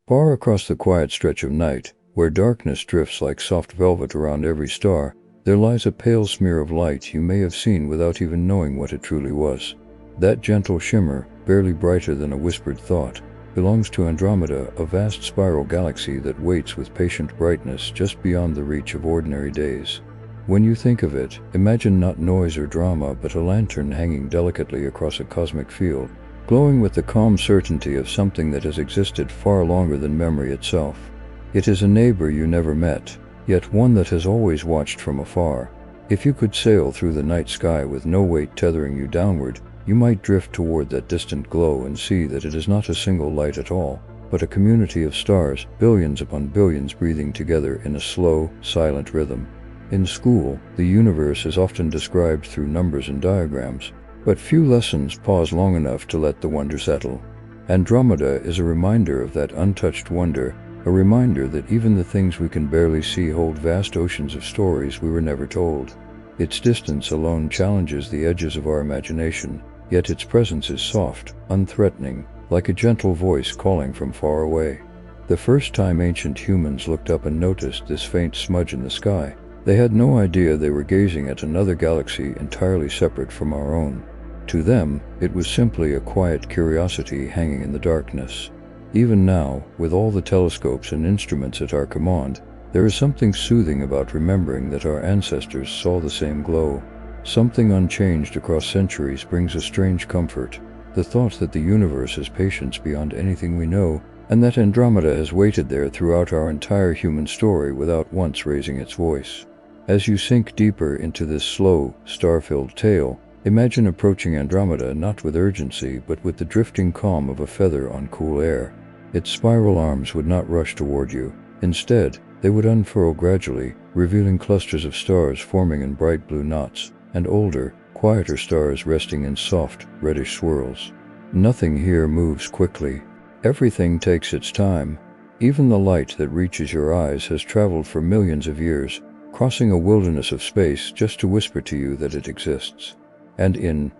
Far across the quiet stretch of night, where darkness drifts like soft velvet around every star, there lies a pale smear of light you may have seen without even knowing what it truly was. That gentle shimmer, barely brighter than a whispered thought, belongs to Andromeda, a vast spiral galaxy that waits with patient brightness just beyond the reach of ordinary days. When you think of it, imagine not noise or drama but a lantern hanging delicately across a cosmic field, glowing with the calm certainty of something that has existed far longer than memory itself. It is a neighbor you never met, yet one that has always watched from afar. If you could sail through the night sky with no weight tethering you downward, you might drift toward that distant glow and see that it is not a single light at all, but a community of stars, billions upon billions breathing together in a slow, silent rhythm. In school, the universe is often described through numbers and diagrams, but few lessons pause long enough to let the wonder settle. Andromeda is a reminder of that untouched wonder, a reminder that even the things we can barely see hold vast oceans of stories we were never told. Its distance alone challenges the edges of our imagination, yet its presence is soft, unthreatening, like a gentle voice calling from far away. The first time ancient humans looked up and noticed this faint smudge in the sky, they had no idea they were gazing at another galaxy entirely separate from our own. To them, it was simply a quiet curiosity hanging in the darkness. Even now, with all the telescopes and instruments at our command, there is something soothing about remembering that our ancestors saw the same glow. Something unchanged across centuries brings a strange comfort, the thought that the universe has patience beyond anything we know, and that Andromeda has waited there throughout our entire human story without once raising its voice. As you sink deeper into this slow, star-filled tale, imagine approaching Andromeda not with urgency but with the drifting calm of a feather on cool air. Its spiral arms would not rush toward you. Instead, they would unfurl gradually, revealing clusters of stars forming in bright blue knots, and older, quieter stars resting in soft, reddish swirls. Nothing here moves quickly. Everything takes its time. Even the light that reaches your eyes has traveled for millions of years, crossing a wilderness of space just to whisper to you that it exists. And in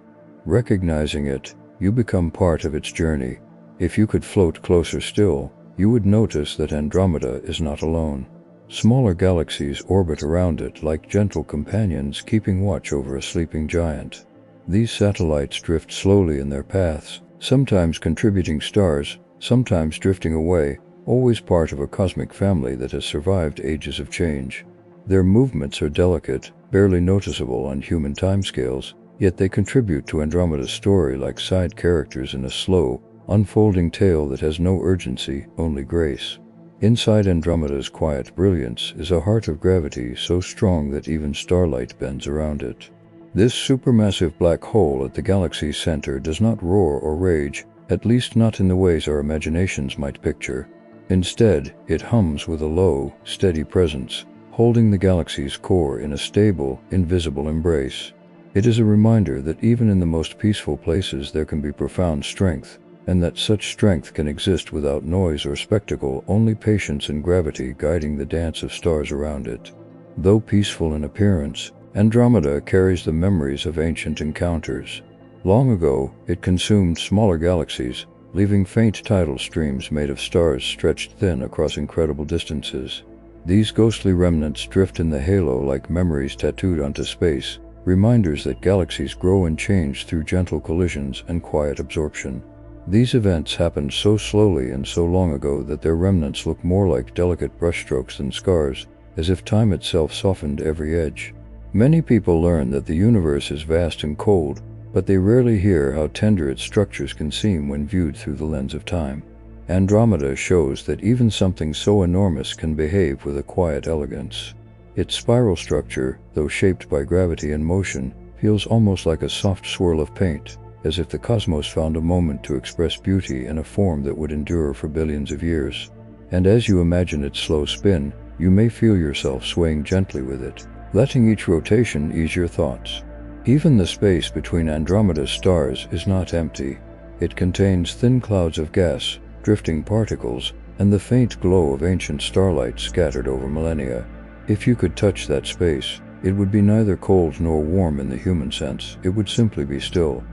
recognizing it, you become part of its journey. If you could float closer still, you would notice that Andromeda is not alone. Smaller galaxies orbit around it like gentle companions keeping watch over a sleeping giant. These satellites drift slowly in their paths, sometimes contributing stars, sometimes drifting away, always part of a cosmic family that has survived ages of change. Their movements are delicate, barely noticeable on human timescales, yet they contribute to Andromeda's story like side characters in a slow, unfolding tale that has no urgency, only grace. Inside Andromeda's quiet brilliance is a heart of gravity so strong that even starlight bends around it. This supermassive black hole at the galaxy's center does not roar or rage, at least not in the ways our imaginations might picture. Instead, it hums with a low, steady presence, holding the galaxy's core in a stable, invisible embrace. It is a reminder that even in the most peaceful places there can be profound strength, and that such strength can exist without noise or spectacle, only patience and gravity guiding the dance of stars around it. Though peaceful in appearance, Andromeda carries the memories of ancient encounters. Long ago, it consumed smaller galaxies, leaving faint tidal streams made of stars stretched thin across incredible distances. These ghostly remnants drift in the halo like memories tattooed onto space, reminders that galaxies grow and change through gentle collisions and quiet absorption. These events happened so slowly and so long ago that their remnants look more like delicate brushstrokes than scars, as if time itself softened every edge. Many people learn that the universe is vast and cold, but they rarely hear how tender its structures can seem when viewed through the lens of time. Andromeda shows that even something so enormous can behave with a quiet elegance. Its spiral structure, though shaped by gravity and motion, feels almost like a soft swirl of paint, as if the cosmos found a moment to express beauty in a form that would endure for billions of years. And as you imagine its slow spin, you may feel yourself swaying gently with it, letting each rotation ease your thoughts. Even the space between Andromeda's stars is not empty. It contains thin clouds of gas, drifting particles, and the faint glow of ancient starlight scattered over millennia. If you could touch that space, it would be neither cold nor warm in the human sense, it would simply be still.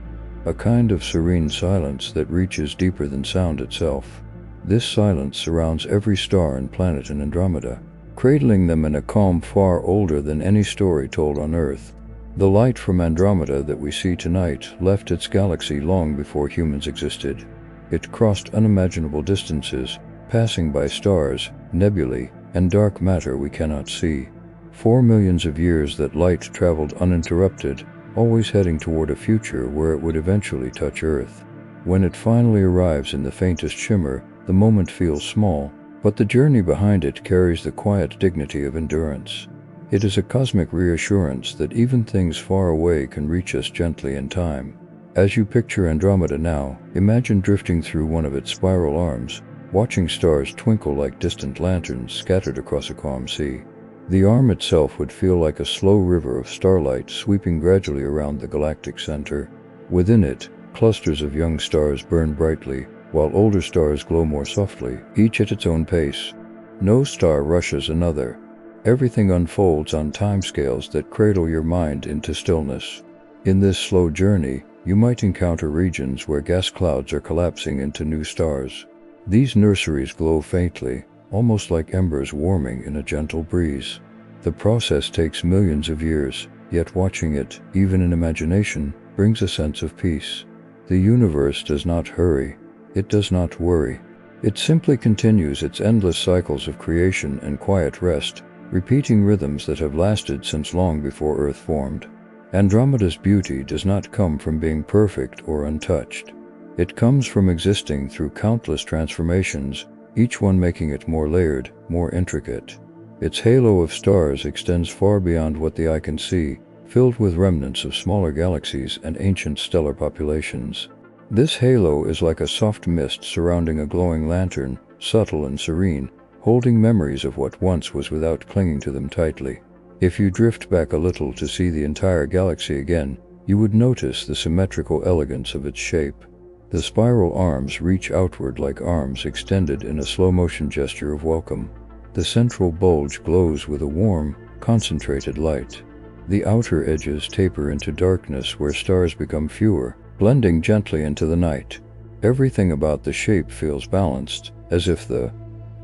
A kind of serene silence that reaches deeper than sound itself. This silence surrounds every star and planet in Andromeda, cradling them in a calm far older than any story told on Earth. The light from Andromeda that we see tonight left its galaxy long before humans existed. It crossed unimaginable distances, passing by stars, nebulae, and dark matter we cannot see. 4 million years that light traveled uninterrupted, always heading toward a future where it would eventually touch Earth. When it finally arrives in the faintest shimmer, the moment feels small, but the journey behind it carries the quiet dignity of endurance. It is a cosmic reassurance that even things far away can reach us gently in time. As you picture Andromeda now, imagine drifting through one of its spiral arms, watching stars twinkle like distant lanterns scattered across a calm sea. The arm itself would feel like a slow river of starlight sweeping gradually around the galactic center. Within it, clusters of young stars burn brightly, while older stars glow more softly, each at its own pace. No star rushes another. Everything unfolds on timescales that cradle your mind into stillness. In this slow journey, you might encounter regions where gas clouds are collapsing into new stars. These nurseries glow faintly, almost like embers warming in a gentle breeze. The process takes millions of years, yet watching it, even in imagination, brings a sense of peace. The universe does not hurry. It does not worry. It simply continues its endless cycles of creation and quiet rest, repeating rhythms that have lasted since long before Earth formed. Andromeda's beauty does not come from being perfect or untouched. It comes from existing through countless transformations, each one making it more layered, more intricate. Its halo of stars extends far beyond what the eye can see, filled with remnants of smaller galaxies and ancient stellar populations. This halo is like a soft mist surrounding a glowing lantern, subtle and serene, holding memories of what once was without clinging to them tightly. If you drift back a little to see the entire galaxy again, you would notice the symmetrical elegance of its shape. The spiral arms reach outward like arms extended in a slow-motion gesture of welcome. The central bulge glows with a warm, concentrated light. The outer edges taper into darkness where stars become fewer, blending gently into the night. Everything about the shape feels balanced, as if the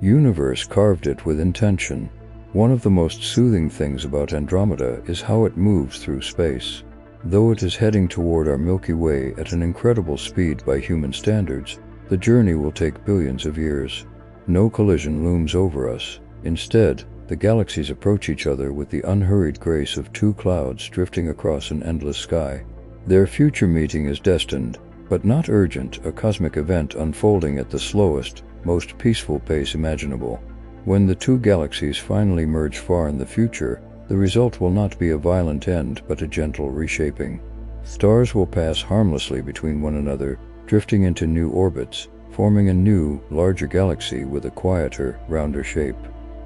universe carved it with intention. One of the most soothing things about Andromeda is how it moves through space. Though it is heading toward our Milky Way at an incredible speed by human standards, the journey will take billions of years. No collision looms over us. Instead, the galaxies approach each other with the unhurried grace of two clouds drifting across an endless sky. Their future meeting is destined, but not urgent, a cosmic event unfolding at the slowest, most peaceful pace imaginable. When the two galaxies finally merge far in the future, the result will not be a violent end but a gentle reshaping. Stars will pass harmlessly between one another, drifting into new orbits, forming a new, larger galaxy with a quieter, rounder shape.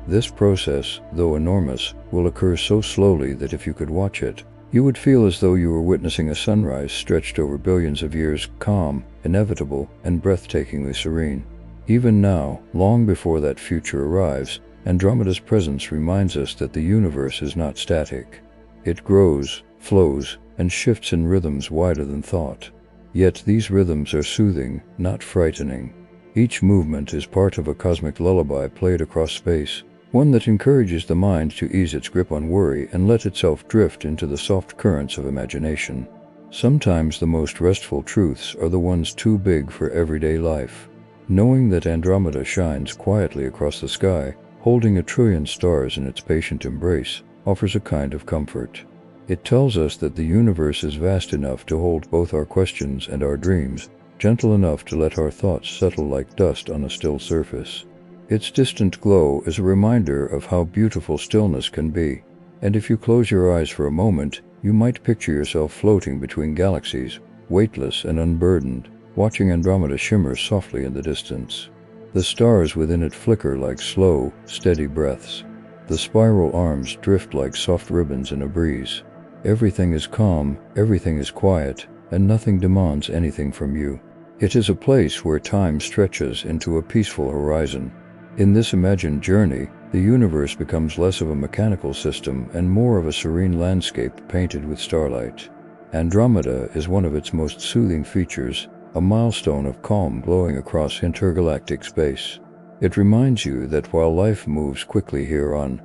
This process, though enormous, will occur so slowly that if you could watch it, you would feel as though you were witnessing a sunrise stretched over billions of years, calm, inevitable, and breathtakingly serene. Even now, long before that future arrives, Andromeda's presence reminds us that the universe is not static. It grows, flows, and shifts in rhythms wider than thought. Yet these rhythms are soothing, not frightening. Each movement is part of a cosmic lullaby played across space, one that encourages the mind to ease its grip on worry and let itself drift into the soft currents of imagination. Sometimes the most restful truths are the ones too big for everyday life. Knowing that Andromeda shines quietly across the sky, holding 1 trillion stars in its patient embrace, offers a kind of comfort. It tells us that the universe is vast enough to hold both our questions and our dreams, gentle enough to let our thoughts settle like dust on a still surface. Its distant glow is a reminder of how beautiful stillness can be, and if you close your eyes for a moment, you might picture yourself floating between galaxies, weightless and unburdened, watching Andromeda shimmer softly in the distance. The stars within it flicker like slow, steady breaths. The spiral arms drift like soft ribbons in a breeze. Everything is calm, everything is quiet, and nothing demands anything from you. It is a place where time stretches into a peaceful horizon. In this imagined journey, the universe becomes less of a mechanical system and more of a serene landscape painted with starlight. Andromeda is one of its most soothing features, a milestone of calm glowing across intergalactic space. It reminds you that while life moves quickly here on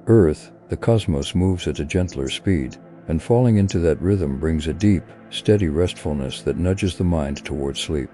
Earth, the cosmos moves at a gentler speed, and falling into that rhythm brings a deep, steady restfulness that nudges the mind toward sleep.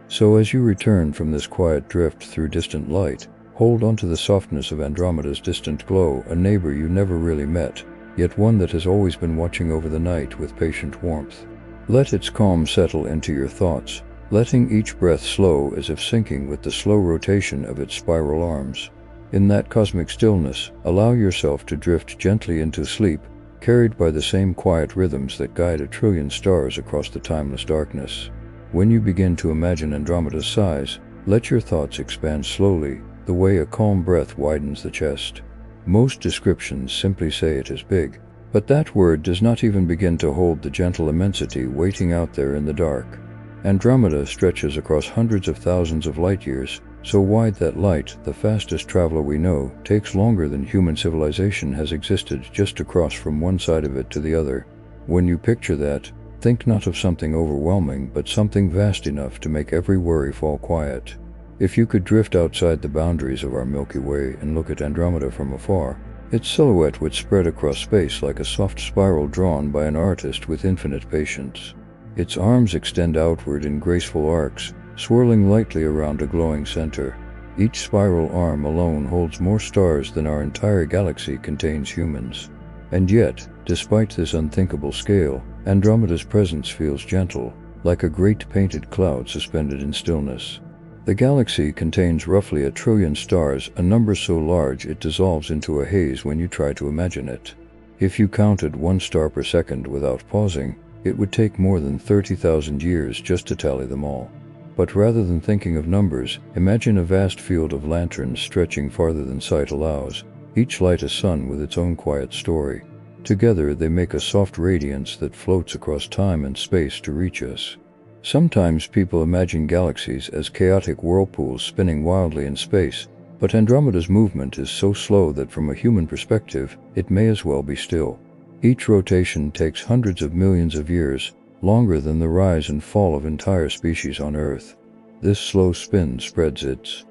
So as you return from this quiet drift through distant light, hold on to the softness of Andromeda's distant glow, a neighbor you never really met, yet one that has always been watching over the night with patient warmth. Let its calm settle into your thoughts, letting each breath slow as if syncing with the slow rotation of its spiral arms. In that cosmic stillness, allow yourself to drift gently into sleep, carried by the same quiet rhythms that guide a trillion stars across the timeless darkness. When you begin to imagine Andromeda's size, let your thoughts expand slowly, the way a calm breath widens the chest. Most descriptions simply say it is big, but that word does not even begin to hold the gentle immensity waiting out there in the dark. Andromeda stretches across hundreds of thousands of light years, so wide that light, the fastest traveler we know, takes longer than human civilization has existed just to cross from one side of it to the other. When you picture that, think not of something overwhelming, but something vast enough to make every worry fall quiet. If you could drift outside the boundaries of our Milky Way and look at Andromeda from afar, its silhouette would spread across space like a soft spiral drawn by an artist with infinite patience. Its arms extend outward in graceful arcs, swirling lightly around a glowing center. Each spiral arm alone holds more stars than our entire galaxy contains humans. And yet, despite this unthinkable scale, Andromeda's presence feels gentle, like a great painted cloud suspended in stillness. The galaxy contains roughly 1 trillion stars, a number so large it dissolves into a haze when you try to imagine it. If you counted 1 star per second without pausing, it would take more than 30,000 years just to tally them all. But rather than thinking of numbers, imagine a vast field of lanterns stretching farther than sight allows, each light a sun with its own quiet story. Together they make a soft radiance that floats across time and space to reach us. Sometimes people imagine galaxies as chaotic whirlpools spinning wildly in space, but Andromeda's movement is so slow that from a human perspective, it may as well be still. Each rotation takes hundreds of millions of years, longer than the rise and fall of entire species on Earth. This slow spin spreads its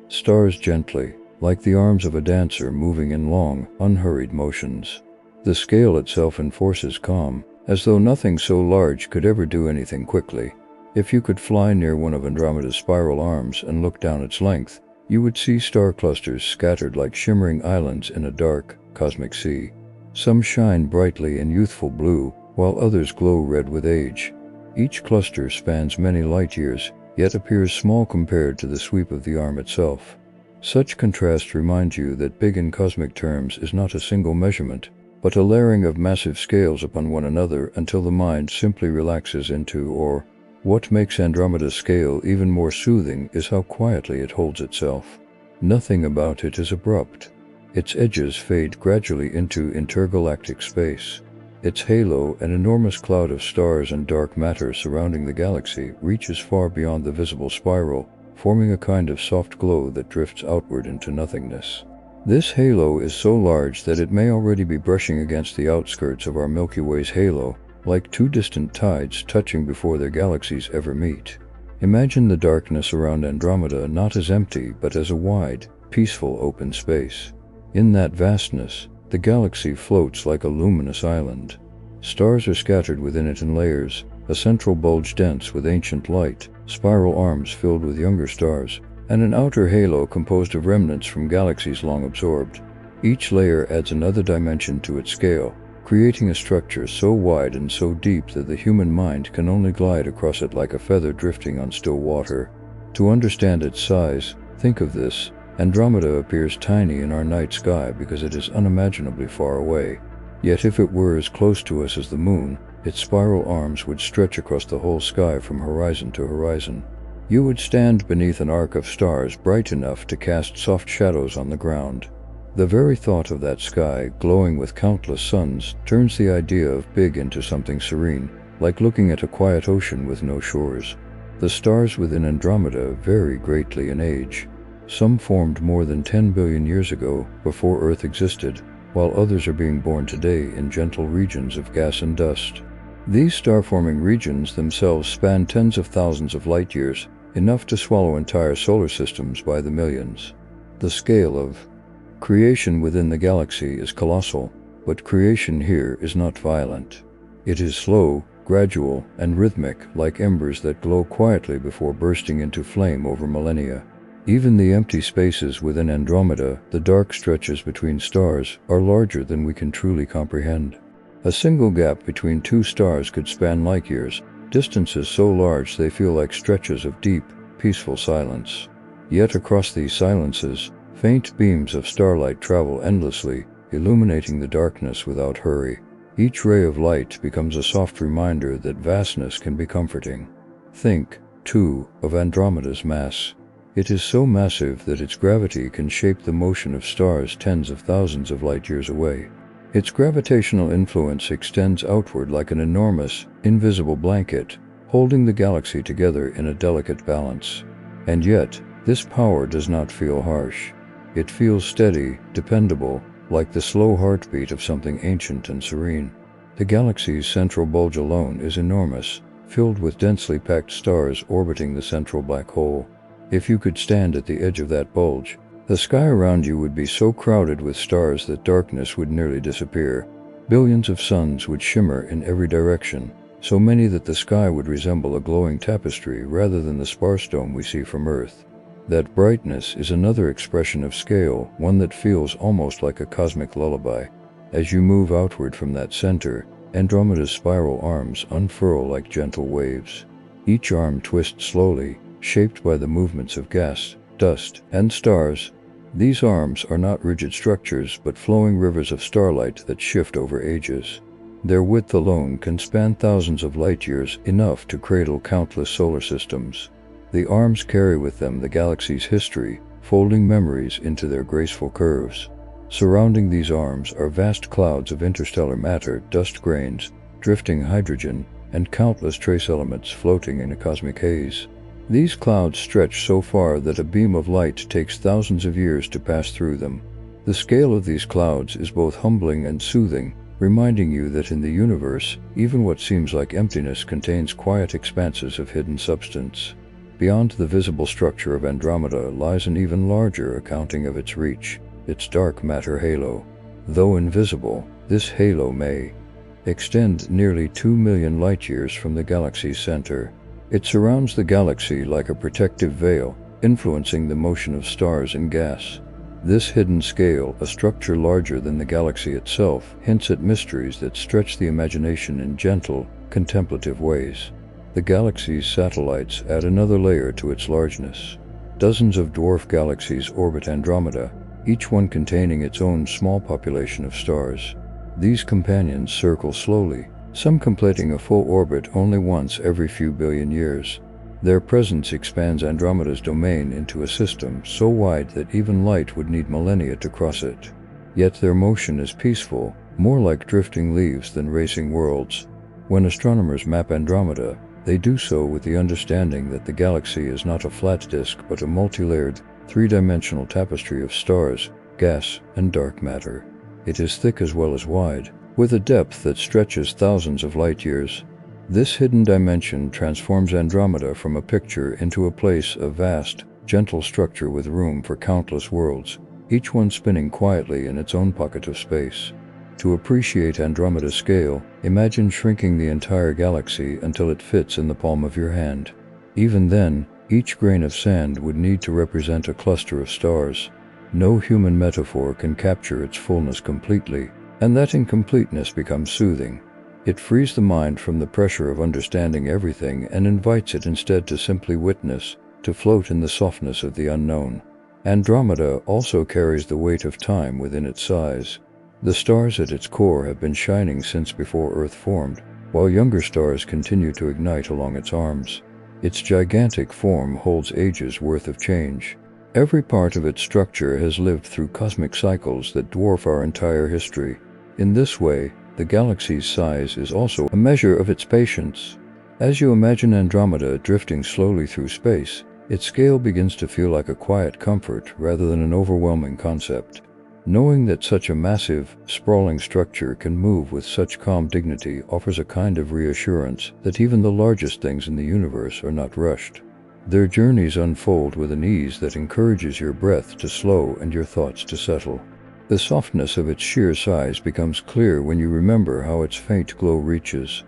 stars gently, like the arms of a dancer moving in long, unhurried motions. The scale itself enforces calm, as though nothing so large could ever do anything quickly. If you could fly near one of Andromeda's spiral arms and look down its length, you would see star clusters scattered like shimmering islands in a dark, cosmic sea. Some shine brightly in youthful blue, while others glow red with age. Each cluster spans many light years, yet appears small compared to the sweep of the arm itself. Such contrast reminds you that big in cosmic terms is not a single measurement, but a layering of massive scales upon one another until the mind simply relaxes into awe. What makes Andromeda's scale even more soothing is how quietly it holds itself. Nothing about it is abrupt. Its edges fade gradually into intergalactic space. Its halo, an enormous cloud of stars and dark matter surrounding the galaxy, reaches far beyond the visible spiral, forming a kind of soft glow that drifts outward into nothingness. This halo is so large that it may already be brushing against the outskirts of our Milky Way's halo, like two distant tides touching before their galaxies ever meet. Imagine the darkness around Andromeda not as empty, but as a wide, peaceful open space. In that vastness, the galaxy floats like a luminous island. Stars are scattered within it in layers, a central bulge dense with ancient light, spiral arms filled with younger stars, and an outer halo composed of remnants from galaxies long absorbed. Each layer adds another dimension to its scale, creating a structure so wide and so deep that the human mind can only glide across it like a feather drifting on still water. To understand its size, think of this: Andromeda appears tiny in our night sky because it is unimaginably far away. Yet if it were as close to us as the moon, its spiral arms would stretch across the whole sky from horizon to horizon. You would stand beneath an arc of stars bright enough to cast soft shadows on the ground. The very thought of that sky, glowing with countless suns, turns the idea of big into something serene, like looking at a quiet ocean with no shores. The stars within Andromeda vary greatly in age. Some formed more than 10 billion years ago, before Earth existed, while others are being born today in gentle regions of gas and dust. These star-forming regions themselves span tens of thousands of light-years, enough to swallow entire solar systems by the millions. The scale of creation within the galaxy is colossal, but creation here is not violent. It is slow, gradual, and rhythmic, like embers that glow quietly before bursting into flame over millennia. Even the empty spaces within Andromeda, the dark stretches between stars, are larger than we can truly comprehend. A single gap between two stars could span light-years, distances so large they feel like stretches of deep, peaceful silence. Yet across these silences, faint beams of starlight travel endlessly, illuminating the darkness without hurry. Each ray of light becomes a soft reminder that vastness can be comforting. Think, too, of Andromeda's mass. It is so massive that its gravity can shape the motion of stars tens of thousands of light-years away. Its gravitational influence extends outward like an enormous, invisible blanket, holding the galaxy together in a delicate balance. And yet, this power does not feel harsh. It feels steady, dependable, like the slow heartbeat of something ancient and serene. The galaxy's central bulge alone is enormous, filled with densely packed stars orbiting the central black hole. If you could stand at the edge of that bulge, the sky around you would be so crowded with stars that darkness would nearly disappear. Billions of suns would shimmer in every direction, so many that the sky would resemble a glowing tapestry rather than the sparse dome we see from Earth. That brightness is another expression of scale, one that feels almost like a cosmic lullaby. As you move outward from that center, Andromeda's spiral arms unfurl like gentle waves. Each arm twists slowly, shaped by the movements of gas, dust, and stars. These arms are not rigid structures, but flowing rivers of starlight that shift over ages. Their width alone can span thousands of light-years, enough to cradle countless solar systems. The arms carry with them the galaxy's history, folding memories into their graceful curves. Surrounding these arms are vast clouds of interstellar matter, dust grains, drifting hydrogen, and countless trace elements floating in a cosmic haze. These clouds stretch so far that a beam of light takes thousands of years to pass through them. The scale of these clouds is both humbling and soothing, reminding you that in the universe, even what seems like emptiness contains quiet expanses of hidden substance. Beyond the visible structure of Andromeda lies an even larger accounting of its reach, its dark matter halo. Though invisible, this halo may extend nearly 2 million light-years from the galaxy's center. It surrounds the galaxy like a protective veil, influencing the motion of stars and gas. This hidden scale, a structure larger than the galaxy itself, hints at mysteries that stretch the imagination in gentle, contemplative ways. The galaxy's satellites add another layer to its largeness. Dozens of dwarf galaxies orbit Andromeda, each one containing its own small population of stars. These companions circle slowly, some completing a full orbit only once every few billion years. Their presence expands Andromeda's domain into a system so wide that even light would need millennia to cross it. Yet their motion is peaceful, more like drifting leaves than racing worlds. When astronomers map Andromeda, they do so with the understanding that the galaxy is not a flat disk but a multi-layered, three-dimensional tapestry of stars, gas, and dark matter. It is thick as well as wide, with a depth that stretches thousands of light-years. This hidden dimension transforms Andromeda from a picture into a place of vast, gentle structure with room for countless worlds, each one spinning quietly in its own pocket of space. To appreciate Andromeda's scale, imagine shrinking the entire galaxy until it fits in the palm of your hand. Even then, each grain of sand would need to represent a cluster of stars. No human metaphor can capture its fullness completely, and that incompleteness becomes soothing. It frees the mind from the pressure of understanding everything and invites it instead to simply witness, to float in the softness of the unknown. Andromeda also carries the weight of time within its size. The stars at its core have been shining since before Earth formed, while younger stars continue to ignite along its arms. Its gigantic form holds ages worth of change. Every part of its structure has lived through cosmic cycles that dwarf our entire history. In this way, the galaxy's size is also a measure of its patience. As you imagine Andromeda drifting slowly through space, its scale begins to feel like a quiet comfort rather than an overwhelming concept. Knowing that such a massive, sprawling structure can move with such calm dignity offers a kind of reassurance that even the largest things in the universe are not rushed. Their journeys unfold with an ease that encourages your breath to slow and your thoughts to settle. The softness of its sheer size becomes clear when you remember how its faint glow reaches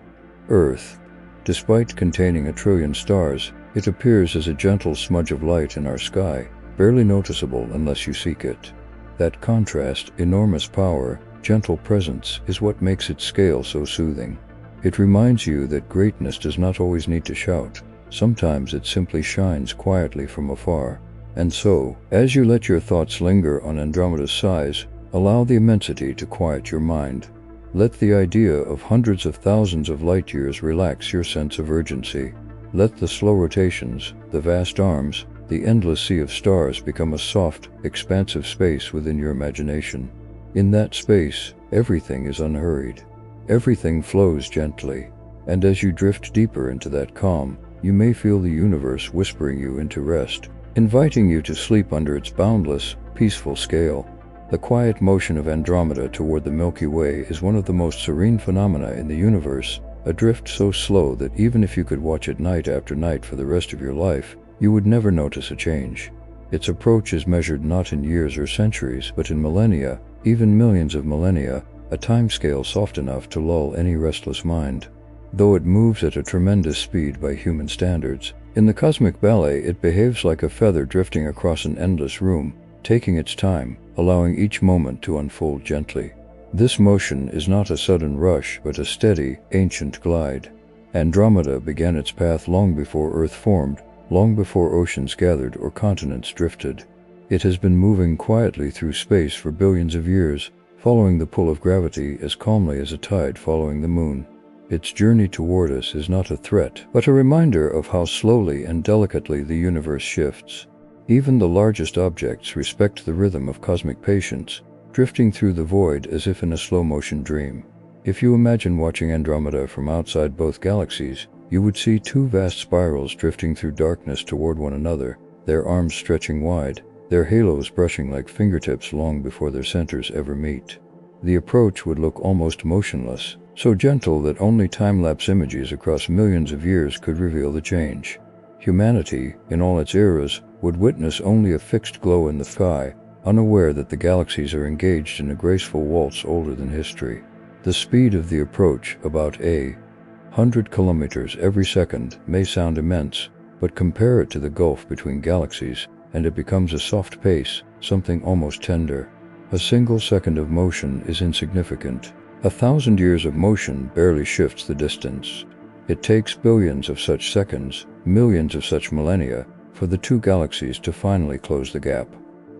Earth. Despite containing 1,000,000,000,000 stars, it appears as a gentle smudge of light in our sky, barely noticeable unless you seek it. That contrast, enormous power, gentle presence, is what makes its scale so soothing. It reminds you that greatness does not always need to shout. Sometimes it simply shines quietly from afar. And so, as you let your thoughts linger on Andromeda's size, allow the immensity to quiet your mind. Let the idea of hundreds of thousands of light years relax your sense of urgency. Let the slow rotations, the vast arms, the endless sea of stars become a soft, expansive space within your imagination. In that space, everything is unhurried. Everything flows gently. And as you drift deeper into that calm, you may feel the universe whispering you into rest, inviting you to sleep under its boundless, peaceful scale. The quiet motion of Andromeda toward the Milky Way is one of the most serene phenomena in the universe, a drift so slow that even if you could watch it night after night for the rest of your life, you would never notice a change. Its approach is measured not in years or centuries, but in millennia, even millions of millennia, a timescale soft enough to lull any restless mind. Though it moves at a tremendous speed by human standards, in the cosmic ballet it behaves like a feather drifting across an endless room, taking its time, allowing each moment to unfold gently. This motion is not a sudden rush, but a steady, ancient glide. Andromeda began its path long before Earth formed, long before oceans gathered or continents drifted. It has been moving quietly through space for billions of years, following the pull of gravity as calmly as a tide following the moon. Its journey toward us is not a threat, but a reminder of how slowly and delicately the universe shifts. Even the largest objects respect the rhythm of cosmic patience, drifting through the void as if in a slow-motion dream. If you imagine watching Andromeda from outside both galaxies, you would see two vast spirals drifting through darkness toward one another, their arms stretching wide, their halos brushing like fingertips long before their centers ever meet. The approach would look almost motionless, so gentle that only time-lapse images across millions of years could reveal the change. Humanity, in all its eras, would witness only a fixed glow in the sky, unaware that the galaxies are engaged in a graceful waltz older than history. The speed of the approach, about 100 kilometers every second, may sound immense, but compare it to the gulf between galaxies, and it becomes a soft pace, something almost tender. A single second of motion is insignificant. 1,000 years of motion barely shifts the distance. It takes billions of such seconds, millions of such millennia, for the two galaxies to finally close the gap.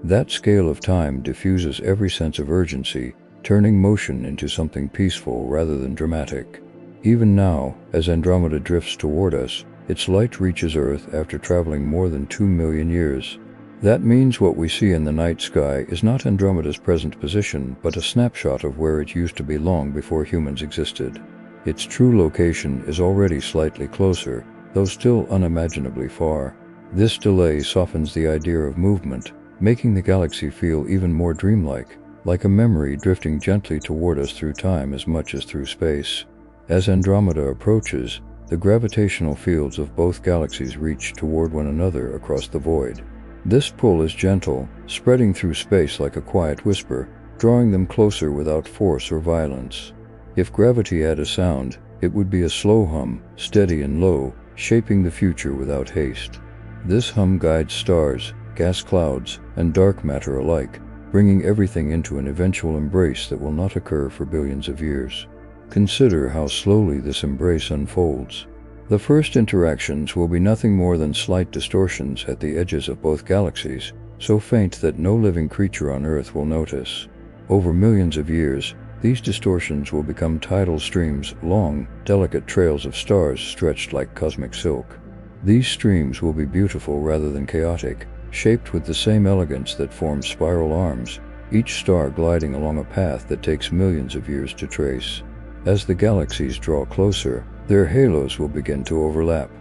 That scale of time diffuses every sense of urgency, turning motion into something peaceful rather than dramatic. Even now, as Andromeda drifts toward us, its light reaches Earth after traveling more than 2 million years. That means what we see in the night sky is not Andromeda's present position, but a snapshot of where it used to be long before humans existed. Its true location is already slightly closer, though still unimaginably far. This delay softens the idea of movement, making the galaxy feel even more dreamlike, like a memory drifting gently toward us through time as much as through space. As Andromeda approaches, the gravitational fields of both galaxies reach toward one another across the void. This pull is gentle, spreading through space like a quiet whisper, drawing them closer without force or violence. If gravity had a sound, it would be a slow hum, steady and low, shaping the future without haste. This hum guides stars, gas clouds, and dark matter alike, bringing everything into an eventual embrace that will not occur for billions of years. Consider how slowly this embrace unfolds. The first interactions will be nothing more than slight distortions at the edges of both galaxies, so faint that no living creature on Earth will notice. Over millions of years, these distortions will become tidal streams, long, delicate trails of stars stretched like cosmic silk. These streams will be beautiful rather than chaotic, shaped with the same elegance that forms spiral arms, each star gliding along a path that takes millions of years to trace. As the galaxies draw closer, their halos will begin to overlap.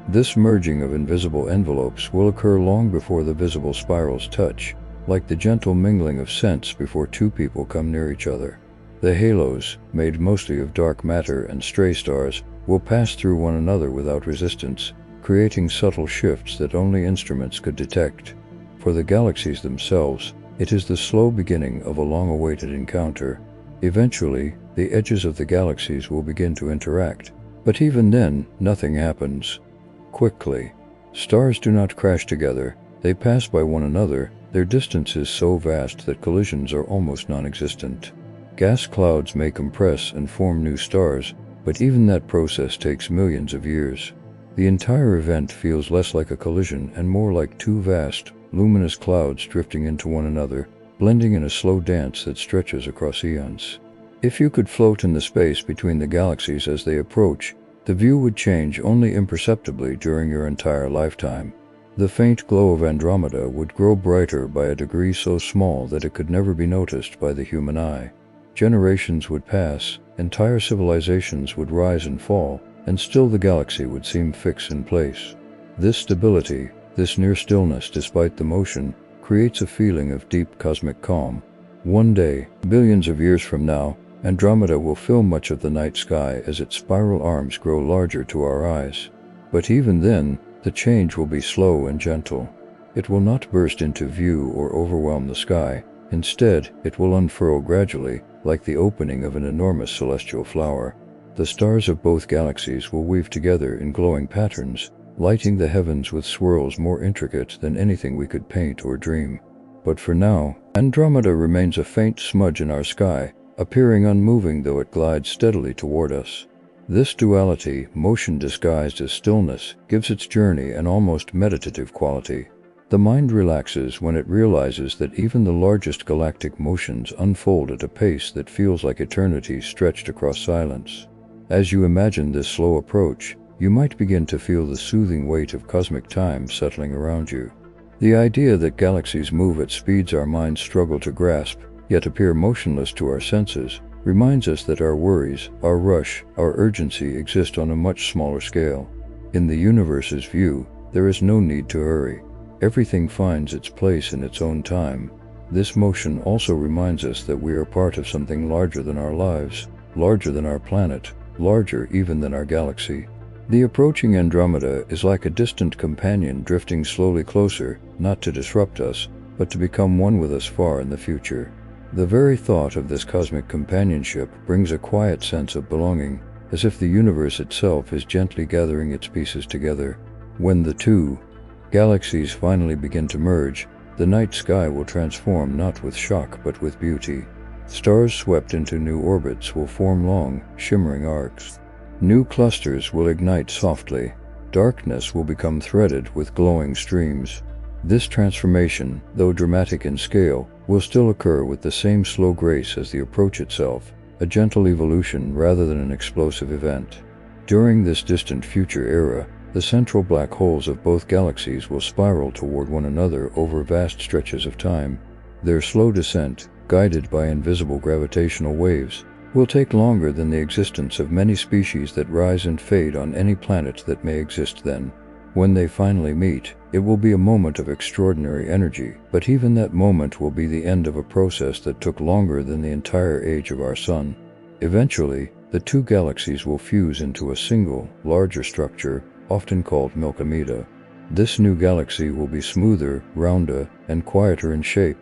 This merging of invisible envelopes will occur long before the visible spirals touch, like the gentle mingling of scents before two people come near each other. The halos, made mostly of dark matter and stray stars, will pass through one another without resistance, creating subtle shifts that only instruments could detect. For the galaxies themselves, it is the slow beginning of a long-awaited encounter. Eventually, the edges of the galaxies will begin to interact, but even then, nothing happens quickly. Stars do not crash together, they pass by one another. Their distance is so vast that collisions are almost non-existent. Gas clouds may compress and form new stars, but even that process takes millions of years. The entire event feels less like a collision and more like two vast, luminous clouds drifting into one another, blending in a slow dance that stretches across eons. If you could float in the space between the galaxies as they approach, the view would change only imperceptibly during your entire lifetime. The faint glow of Andromeda would grow brighter by a degree so small that it could never be noticed by the human eye. Generations would pass, entire civilizations would rise and fall, and still the galaxy would seem fixed in place. This stability, this near stillness despite the motion, creates a feeling of deep cosmic calm. One day, billions of years from now, Andromeda will fill much of the night sky as its spiral arms grow larger to our eyes. But even then, the change will be slow and gentle. It will not burst into view or overwhelm the sky. Instead, it will unfurl gradually, like the opening of an enormous celestial flower. The stars of both galaxies will weave together in glowing patterns, lighting the heavens with swirls more intricate than anything we could paint or dream. But for now, Andromeda remains a faint smudge in our sky, appearing unmoving though it glides steadily toward us. This duality, motion disguised as stillness, gives its journey an almost meditative quality. The mind relaxes when it realizes that even the largest galactic motions unfold at a pace that feels like eternity stretched across silence. As you imagine this slow approach, you might begin to feel the soothing weight of cosmic time settling around you. The idea that galaxies move at speeds our minds struggle to grasp, yet appear motionless to our senses, reminds us that our worries, our rush, our urgency exist on a much smaller scale. In the universe's view, there is no need to hurry. Everything finds its place in its own time. This motion also reminds us that we are part of something larger than our lives, larger than our planet, larger even than our galaxy. The approaching Andromeda is like a distant companion drifting slowly closer, not to disrupt us, but to become one with us far in the future. The very thought of this cosmic companionship brings a quiet sense of belonging, as if the universe itself is gently gathering its pieces together. When the two galaxies finally begin to merge, the night sky will transform not with shock but with beauty. Stars swept into new orbits will form long, shimmering arcs. New clusters will ignite softly. Darkness will become threaded with glowing streams. This transformation, though dramatic in scale, will still occur with the same slow grace as the approach itself, a gentle evolution rather than an explosive event. During this distant future era, the central black holes of both galaxies will spiral toward one another over vast stretches of time. Their slow descent, guided by invisible gravitational waves, will take longer than the existence of many species that rise and fade on any planet that may exist then. When they finally meet, it will be a moment of extraordinary energy, but even that moment will be the end of a process that took longer than the entire age of our Sun. Eventually, the two galaxies will fuse into a single, larger structure, often called Andromeda. This new galaxy will be smoother, rounder, and quieter in shape,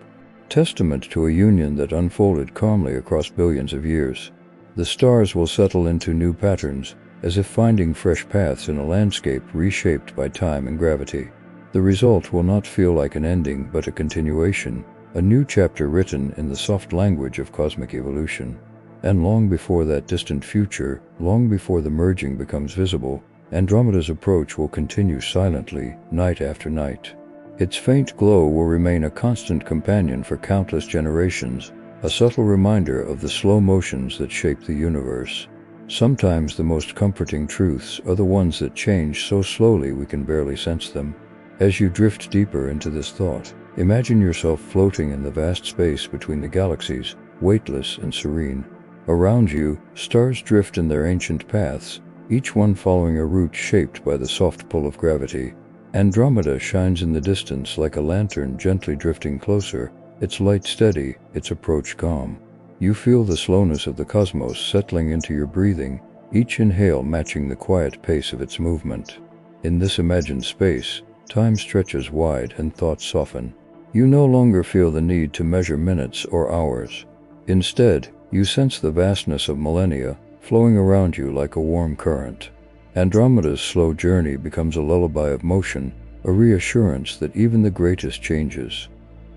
testament to a union that unfolded calmly across billions of years. The stars will settle into new patterns, as if finding fresh paths in a landscape reshaped by time and gravity. The result will not feel like an ending but a continuation, a new chapter written in the soft language of cosmic evolution. And long before that distant future, long before the merging becomes visible, Andromeda's approach will continue silently, night after night. Its faint glow will remain a constant companion for countless generations, a subtle reminder of the slow motions that shape the universe. Sometimes the most comforting truths are the ones that change so slowly we can barely sense them. As you drift deeper into this thought, imagine yourself floating in the vast space between the galaxies, weightless and serene. Around you, stars drift in their ancient paths, each one following a route shaped by the soft pull of gravity. Andromeda shines in the distance like a lantern gently drifting closer, its light steady, its approach calm. You feel the slowness of the cosmos settling into your breathing, each inhale matching the quiet pace of its movement. In this imagined space, time stretches wide and thoughts soften. You no longer feel the need to measure minutes or hours. Instead, you sense the vastness of millennia flowing around you like a warm current. Andromeda's slow journey becomes a lullaby of motion, a reassurance that even the greatest changes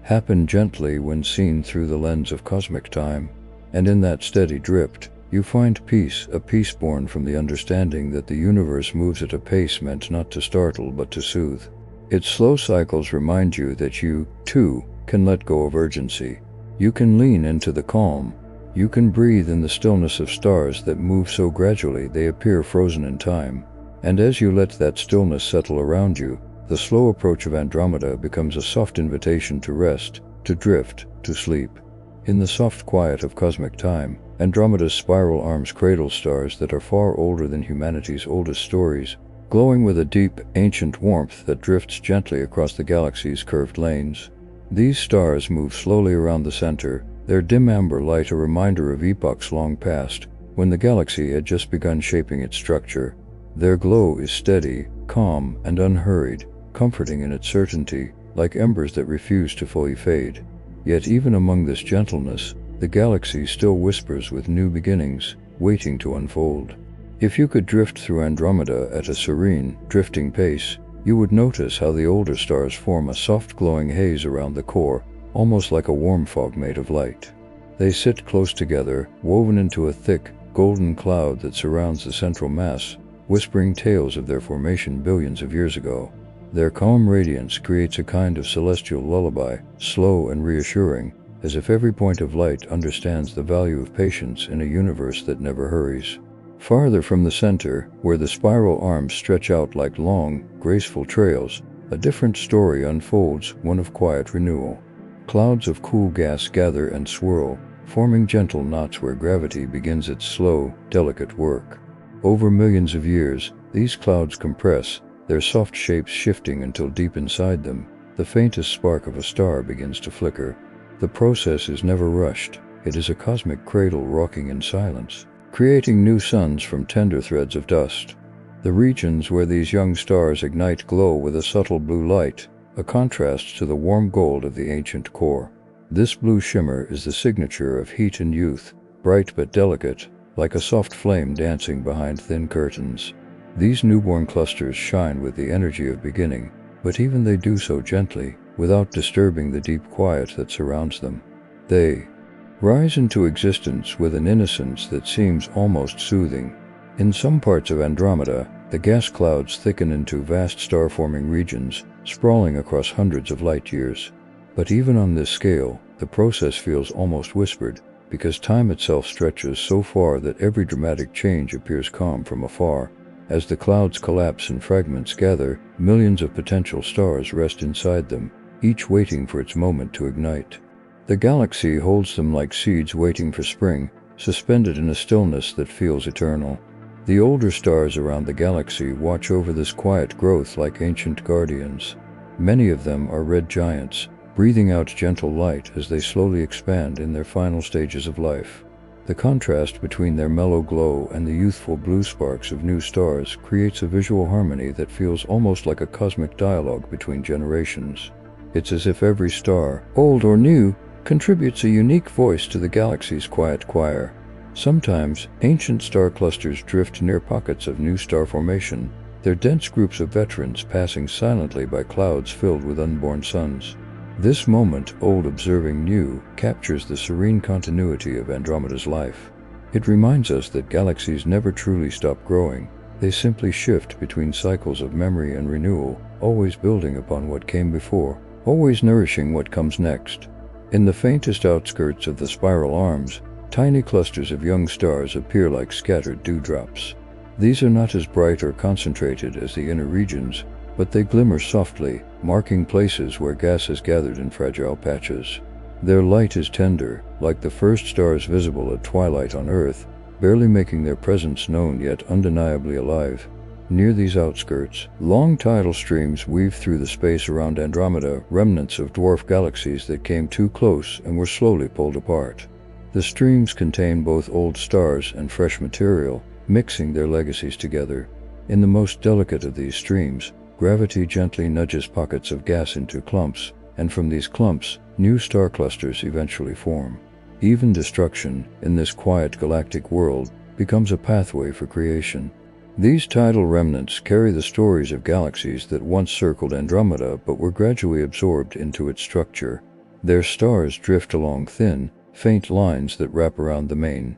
happen gently when seen through the lens of cosmic time. And in that steady drift, you find peace, a peace born from the understanding that the universe moves at a pace meant not to startle but to soothe. Its slow cycles remind you that you, too, can let go of urgency. You can lean into the calm. You can breathe in the stillness of stars that move so gradually they appear frozen in time. And as you let that stillness settle around you, the slow approach of Andromeda becomes a soft invitation to rest, to drift, to sleep. In the soft quiet of cosmic time, Andromeda's spiral arms cradle stars that are far older than humanity's oldest stories, glowing with a deep, ancient warmth that drifts gently across the galaxy's curved lanes. These stars move slowly around the center, their dim amber light a reminder of epochs long past, when the galaxy had just begun shaping its structure. Their glow is steady, calm, and unhurried, comforting in its certainty, like embers that refuse to fully fade. Yet even among this gentleness, the galaxy still whispers with new beginnings, waiting to unfold. If you could drift through Andromeda at a serene, drifting pace, you would notice how the older stars form a soft glowing haze around the core, almost like a warm fog made of light. They sit close together, woven into a thick, golden cloud that surrounds the central mass, whispering tales of their formation billions of years ago. Their calm radiance creates a kind of celestial lullaby, slow and reassuring, as if every point of light understands the value of patience in a universe that never hurries. Farther from the center, where the spiral arms stretch out like long, graceful trails, a different story unfolds, one of quiet renewal. Clouds of cool gas gather and swirl, forming gentle knots where gravity begins its slow, delicate work. Over millions of years, these clouds compress, their soft shapes shifting until deep inside them, the faintest spark of a star begins to flicker. The process is never rushed. It is a cosmic cradle rocking in silence, creating new suns from tender threads of dust. The regions where these young stars ignite glow with a subtle blue light, a contrast to the warm gold of the ancient core. This blue shimmer is the signature of heat and youth, bright but delicate, like a soft flame dancing behind thin curtains. These newborn clusters shine with the energy of beginning, but even they do so gently, without disturbing the deep quiet that surrounds them. They rise into existence with an innocence that seems almost soothing. In some parts of Andromeda, the gas clouds thicken into vast star-forming regions, sprawling across hundreds of light years. But even on this scale, the process feels almost whispered, because time itself stretches so far that every dramatic change appears calm from afar. As the clouds collapse and fragments gather, millions of potential stars rest inside them, each waiting for its moment to ignite. The galaxy holds them like seeds waiting for spring, suspended in a stillness that feels eternal. The older stars around the galaxy watch over this quiet growth like ancient guardians. Many of them are red giants, breathing out gentle light as they slowly expand in their final stages of life. The contrast between their mellow glow and the youthful blue sparks of new stars creates a visual harmony that feels almost like a cosmic dialogue between generations. It's as if every star, old or new, contributes a unique voice to the galaxy's quiet choir. Sometimes, ancient star clusters drift near pockets of new star formation, their dense groups of veterans passing silently by clouds filled with unborn suns. This moment, old observing new, captures the serene continuity of Andromeda's life. It reminds us that galaxies never truly stop growing. They simply shift between cycles of memory and renewal, always building upon what came before, always nourishing what comes next. In the faintest outskirts of the spiral arms, tiny clusters of young stars appear like scattered dewdrops. These are not as bright or concentrated as the inner regions, but they glimmer softly, marking places where gas has gathered in fragile patches. Their light is tender, like the first stars visible at twilight on Earth, barely making their presence known yet undeniably alive. Near these outskirts, long tidal streams weave through the space around Andromeda, remnants of dwarf galaxies that came too close and were slowly pulled apart. The streams contain both old stars and fresh material, mixing their legacies together. In the most delicate of these streams, gravity gently nudges pockets of gas into clumps, and from these clumps, new star clusters eventually form. Even destruction, in this quiet galactic world, becomes a pathway for creation. These tidal remnants carry the stories of galaxies that once circled Andromeda but were gradually absorbed into its structure. Their stars drift along thin, faint lines that wrap around the main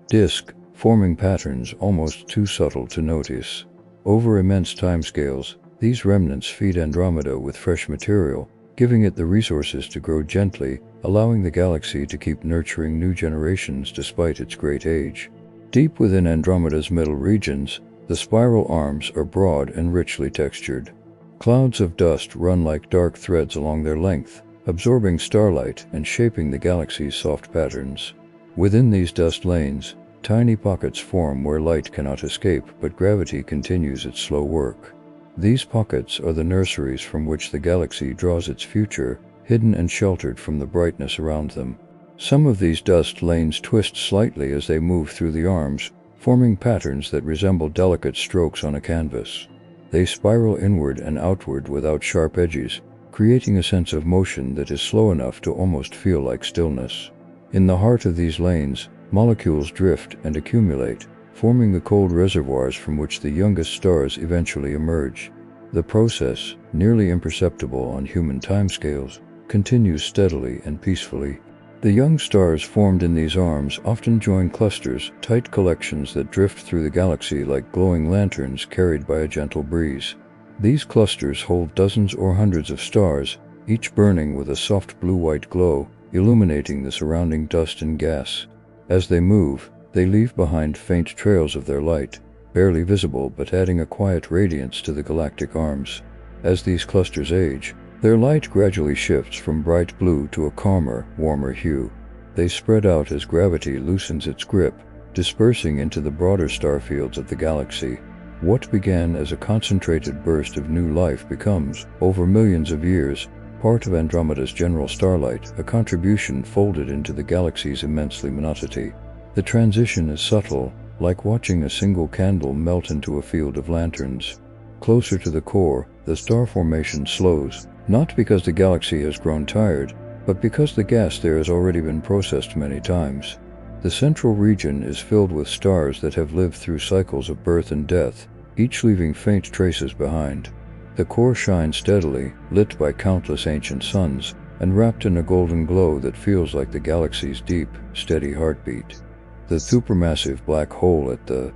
disk, forming patterns almost too subtle to notice. Over immense timescales, these remnants feed Andromeda with fresh material, giving it the resources to grow gently, allowing the galaxy to keep nurturing new generations despite its great age. Deep within Andromeda's middle regions, the spiral arms are broad and richly textured. Clouds of dust run like dark threads along their length, absorbing starlight and shaping the galaxy's soft patterns. Within these dust lanes, tiny pockets form where light cannot escape, but gravity continues its slow work. These pockets are the nurseries from which the galaxy draws its future, hidden and sheltered from the brightness around them. Some of these dust lanes twist slightly as they move through the arms, forming patterns that resemble delicate strokes on a canvas. They spiral inward and outward without sharp edges, creating a sense of motion that is slow enough to almost feel like stillness. In the heart of these lanes, molecules drift and accumulate, forming the cold reservoirs from which the youngest stars eventually emerge. The process, nearly imperceptible on human timescales, continues steadily and peacefully. The young stars formed in these arms often join clusters, tight collections that drift through the galaxy like glowing lanterns carried by a gentle breeze. These clusters hold dozens or hundreds of stars, each burning with a soft blue-white glow, illuminating the surrounding dust and gas. As they move, they leave behind faint trails of their light, barely visible but adding a quiet radiance to the galactic arms. As these clusters age, their light gradually shifts from bright blue to a calmer, warmer hue. They spread out as gravity loosens its grip, dispersing into the broader star fields of the galaxy. What began as a concentrated burst of new life becomes, over millions of years, part of Andromeda's general starlight, a contribution folded into the galaxy's immense luminosity. The transition is subtle, like watching a single candle melt into a field of lanterns. Closer to the core, the star formation slows, not because the galaxy has grown tired, but because the gas there has already been processed many times. The central region is filled with stars that have lived through cycles of birth and death, each leaving faint traces behind. The core shines steadily, lit by countless ancient suns, and wrapped in a golden glow that feels like the galaxy's deep, steady heartbeat. The supermassive black hole at the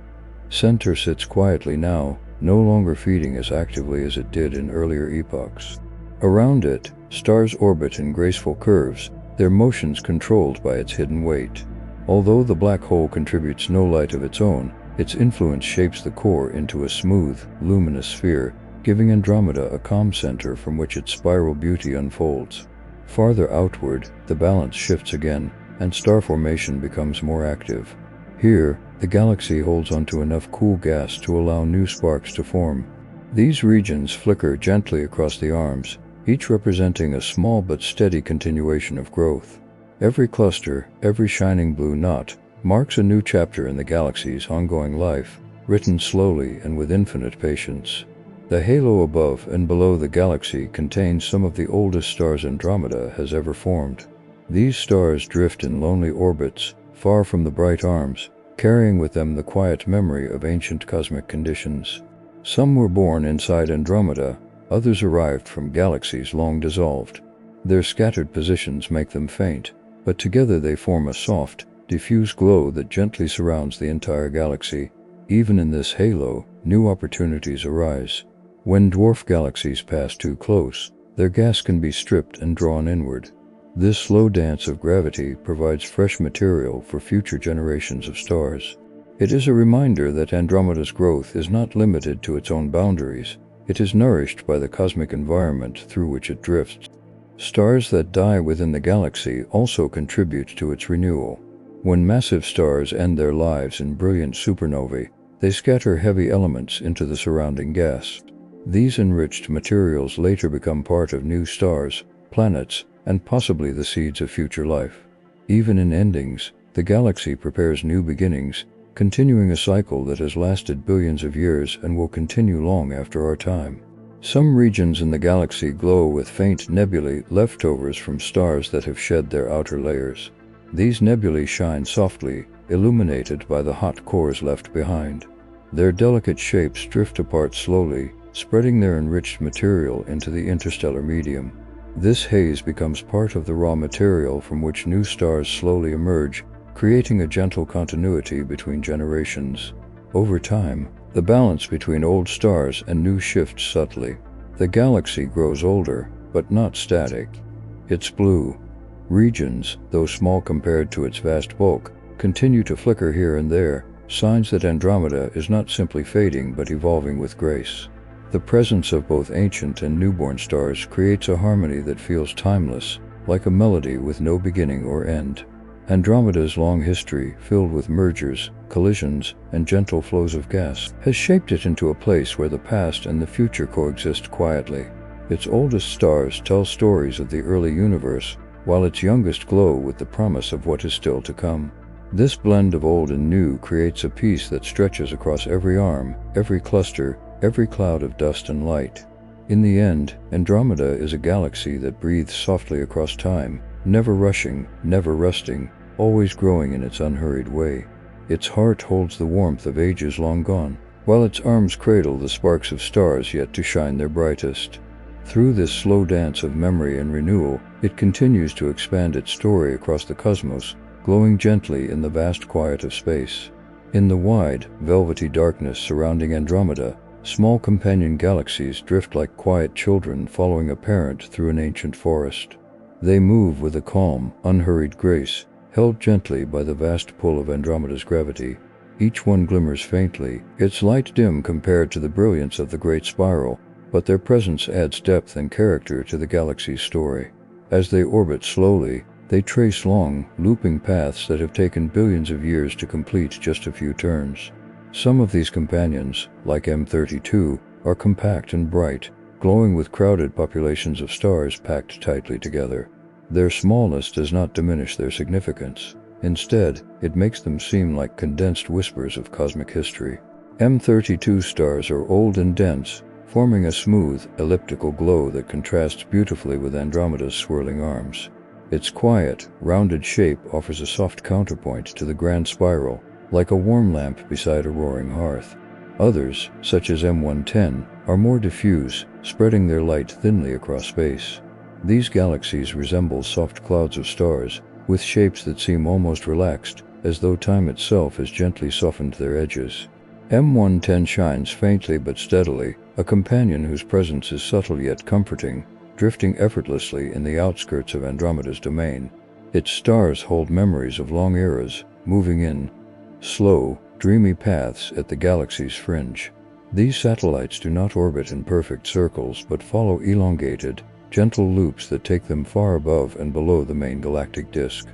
center sits quietly now, no longer feeding as actively as it did in earlier epochs. Around it, stars orbit in graceful curves, their motions controlled by its hidden weight. Although the black hole contributes no light of its own, its influence shapes the core into a smooth, luminous sphere, giving Andromeda a calm center from which its spiral beauty unfolds. Farther outward, the balance shifts again, and star formation becomes more active. Here, the galaxy holds onto enough cool gas to allow new sparks to form. These regions flicker gently across the arms, each representing a small but steady continuation of growth. Every cluster, every shining blue knot, marks a new chapter in the galaxy's ongoing life, written slowly and with infinite patience. The halo above and below the galaxy contains some of the oldest stars Andromeda has ever formed. These stars drift in lonely orbits, far from the bright arms, carrying with them the quiet memory of ancient cosmic conditions. Some were born inside Andromeda, others arrived from galaxies long dissolved. Their scattered positions make them faint, but together they form a soft, diffuse glow that gently surrounds the entire galaxy. Even in this halo, new opportunities arise. When dwarf galaxies pass too close, their gas can be stripped and drawn inward. This slow dance of gravity provides fresh material for future generations of stars. It is a reminder that Andromeda's growth is not limited to its own boundaries. It is nourished by the cosmic environment through which it drifts. Stars that die within the galaxy also contribute to its renewal. When massive stars end their lives in brilliant supernovae, They scatter heavy elements into the surrounding gas. These enriched materials later become part of new stars, planets, and possibly the seeds of future life. Even in endings, the galaxy prepares new beginnings, continuing a cycle that has lasted billions of years and will continue long after our time. Some regions in the galaxy glow with faint nebulae, leftovers from stars that have shed their outer layers. These nebulae shine softly, illuminated by the hot cores left behind. Their delicate shapes drift apart slowly, spreading their enriched material into the interstellar medium. This haze becomes part of the raw material from which new stars slowly emerge, creating a gentle continuity between generations. Over time, the balance between old stars and new shifts subtly. The galaxy grows older, but not static. Its blue regions, though small compared to its vast bulk, continue to flicker here and there, signs that Andromeda is not simply fading but evolving with grace. The presence of both ancient and newborn stars creates a harmony that feels timeless, like a melody with no beginning or end. Andromeda's long history, filled with mergers, collisions, and gentle flows of gas, has shaped it into a place where the past and the future coexist quietly. Its oldest stars tell stories of the early universe, while its youngest glow with the promise of what is still to come. This blend of old and new creates a peace that stretches across every arm, every cluster, every cloud of dust and light. In the end, Andromeda is a galaxy that breathes softly across time, never rushing, never rusting, always growing in its unhurried way. Its heart holds the warmth of ages long gone, while its arms cradle the sparks of stars yet to shine their brightest. Through this slow dance of memory and renewal, it continues to expand its story across the cosmos, glowing gently in the vast quiet of space. In the wide, velvety darkness surrounding Andromeda, small companion galaxies drift like quiet children following a parent through an ancient forest. They move with a calm, unhurried grace, held gently by the vast pull of Andromeda's gravity. Each one glimmers faintly, its light dim compared to the brilliance of the great spiral, but their presence adds depth and character to the galaxy's story. As they orbit slowly, they trace long, looping paths that have taken billions of years to complete just a few turns. Some of these companions, like M32, are compact and bright, glowing with crowded populations of stars packed tightly together. Their smallness does not diminish their significance. Instead, it makes them seem like condensed whispers of cosmic history. M32 stars are old and dense, forming a smooth, elliptical glow that contrasts beautifully with Andromeda's swirling arms. Its quiet, rounded shape offers a soft counterpoint to the grand spiral, like a warm lamp beside a roaring hearth. Others, such as M110, are more diffuse, spreading their light thinly across space. These galaxies resemble soft clouds of stars, with shapes that seem almost relaxed, as though time itself has gently softened their edges. M110 shines faintly but steadily, a companion whose presence is subtle yet comforting, drifting effortlessly in the outskirts of Andromeda's domain. Its stars hold memories of long eras, moving in slow, dreamy paths at the galaxy's fringe. These satellites do not orbit in perfect circles but follow elongated, gentle loops that take them far above and below the main galactic disk.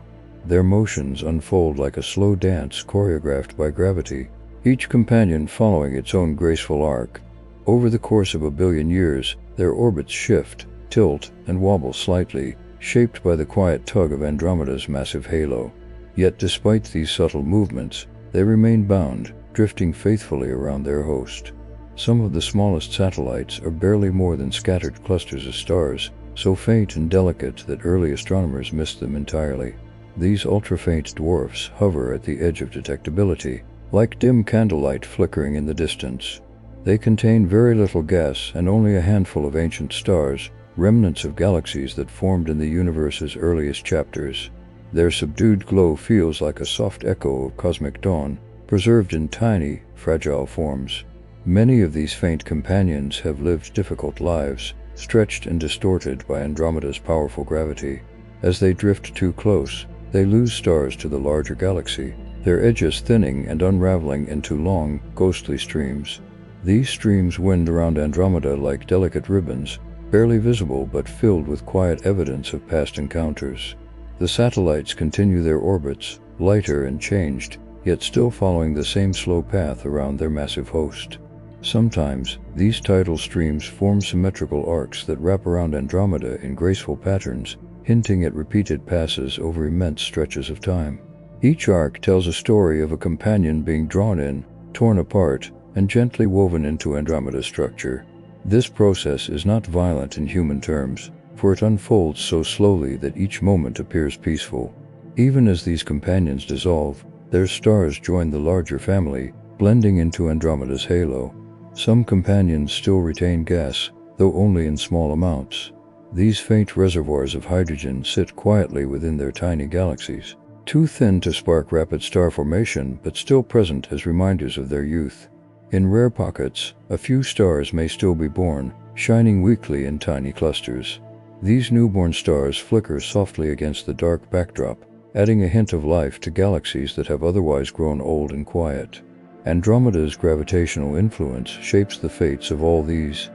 Their motions unfold like a slow dance choreographed by gravity, each companion following its own graceful arc. Over the course of a billion years, their orbits shift, tilt, and wobble slightly, shaped by the quiet tug of Andromeda's massive halo. Yet despite these subtle movements, they remain bound, drifting faithfully around their host. Some of the smallest satellites are barely more than scattered clusters of stars, so faint and delicate that early astronomers missed them entirely. These ultra-faint dwarfs hover at the edge of detectability, like dim candlelight flickering in the distance. They contain very little gas and only a handful of ancient stars, remnants of galaxies that formed in the universe's earliest chapters. Their subdued glow feels like a soft echo of cosmic dawn, preserved in tiny, fragile forms. Many of these faint companions have lived difficult lives, stretched and distorted by Andromeda's powerful gravity. As they drift too close, they lose stars to the larger galaxy, their edges thinning and unraveling into long, ghostly streams. These streams wind around Andromeda like delicate ribbons, barely visible but filled with quiet evidence of past encounters. The satellites continue their orbits, lighter and changed, yet still following the same slow path around their massive host. Sometimes, these tidal streams form symmetrical arcs that wrap around Andromeda in graceful patterns, hinting at repeated passes over immense stretches of time. Each arc tells a story of a companion being drawn in, torn apart, and gently woven into Andromeda's structure. This process is not violent in human terms, for it unfolds so slowly that each moment appears peaceful. Even as these companions dissolve, their stars join the larger family, blending into Andromeda's halo. Some companions still retain gas, though only in small amounts. These faint reservoirs of hydrogen sit quietly within their tiny galaxies, too thin to spark rapid star formation but still present as reminders of their youth. In rare pockets, a few stars may still be born, shining weakly in tiny clusters. These newborn stars flicker softly against the dark backdrop, adding a hint of life to galaxies that have otherwise grown old and quiet. Andromeda's gravitational influence shapes the fates of all these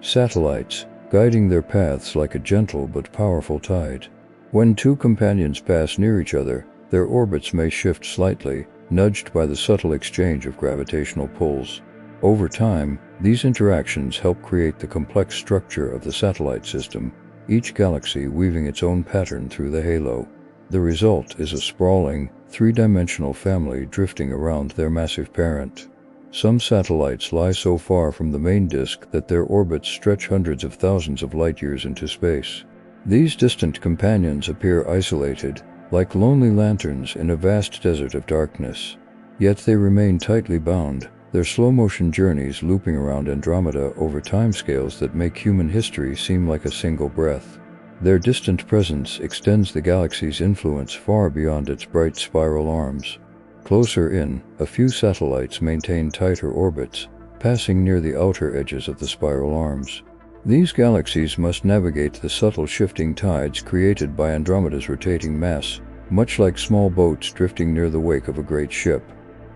satellites, guiding their paths like a gentle but powerful tide. When two companions pass near each other, their orbits may shift slightly, nudged by the subtle exchange of gravitational pulls. Over time, these interactions help create the complex structure of the satellite system, each galaxy weaving its own pattern through the halo. The result is a sprawling, three-dimensional family drifting around their massive parent. Some satellites lie so far from the main disk that their orbits stretch hundreds of thousands of light-years into space. These distant companions appear isolated, like lonely lanterns in a vast desert of darkness. Yet they remain tightly bound, their slow-motion journeys looping around Andromeda over timescales that make human history seem like a single breath. Their distant presence extends the galaxy's influence far beyond its bright spiral arms. Closer in, a few satellites maintain tighter orbits, passing near the outer edges of the spiral arms. These galaxies must navigate the subtle shifting tides created by Andromeda's rotating mass, much like small boats drifting near the wake of a great ship.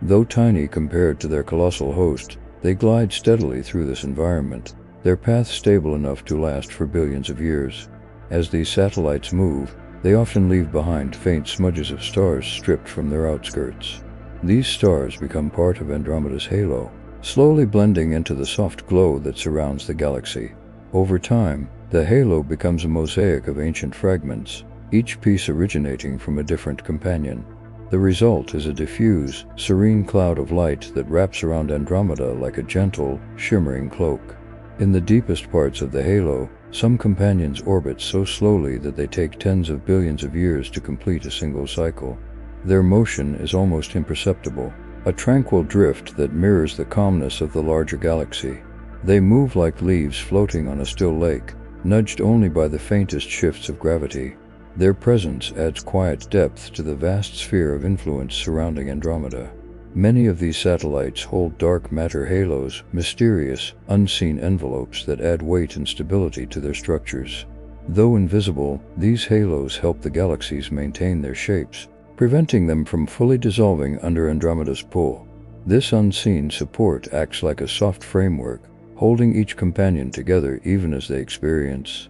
Though tiny compared to their colossal host, they glide steadily through this environment, their path stable enough to last for billions of years. As these satellites move, they often leave behind faint smudges of stars stripped from their outskirts. These stars become part of Andromeda's halo, slowly blending into the soft glow that surrounds the galaxy. Over time, the halo becomes a mosaic of ancient fragments, each piece originating from a different companion. The result is a diffuse, serene cloud of light that wraps around Andromeda like a gentle, shimmering cloak. In the deepest parts of the halo, some companions orbit so slowly that they take tens of billions of years to complete a single cycle. Their motion is almost imperceptible, a tranquil drift that mirrors the calmness of the larger galaxy. They move like leaves floating on a still lake, nudged only by the faintest shifts of gravity. Their presence adds quiet depth to the vast sphere of influence surrounding Andromeda. Many of these satellites hold dark matter halos, mysterious, unseen envelopes that add weight and stability to their structures. Though invisible, these halos help the galaxies maintain their shapes, preventing them from fully dissolving under Andromeda's pull. This unseen support acts like a soft framework, holding each companion together even as they experience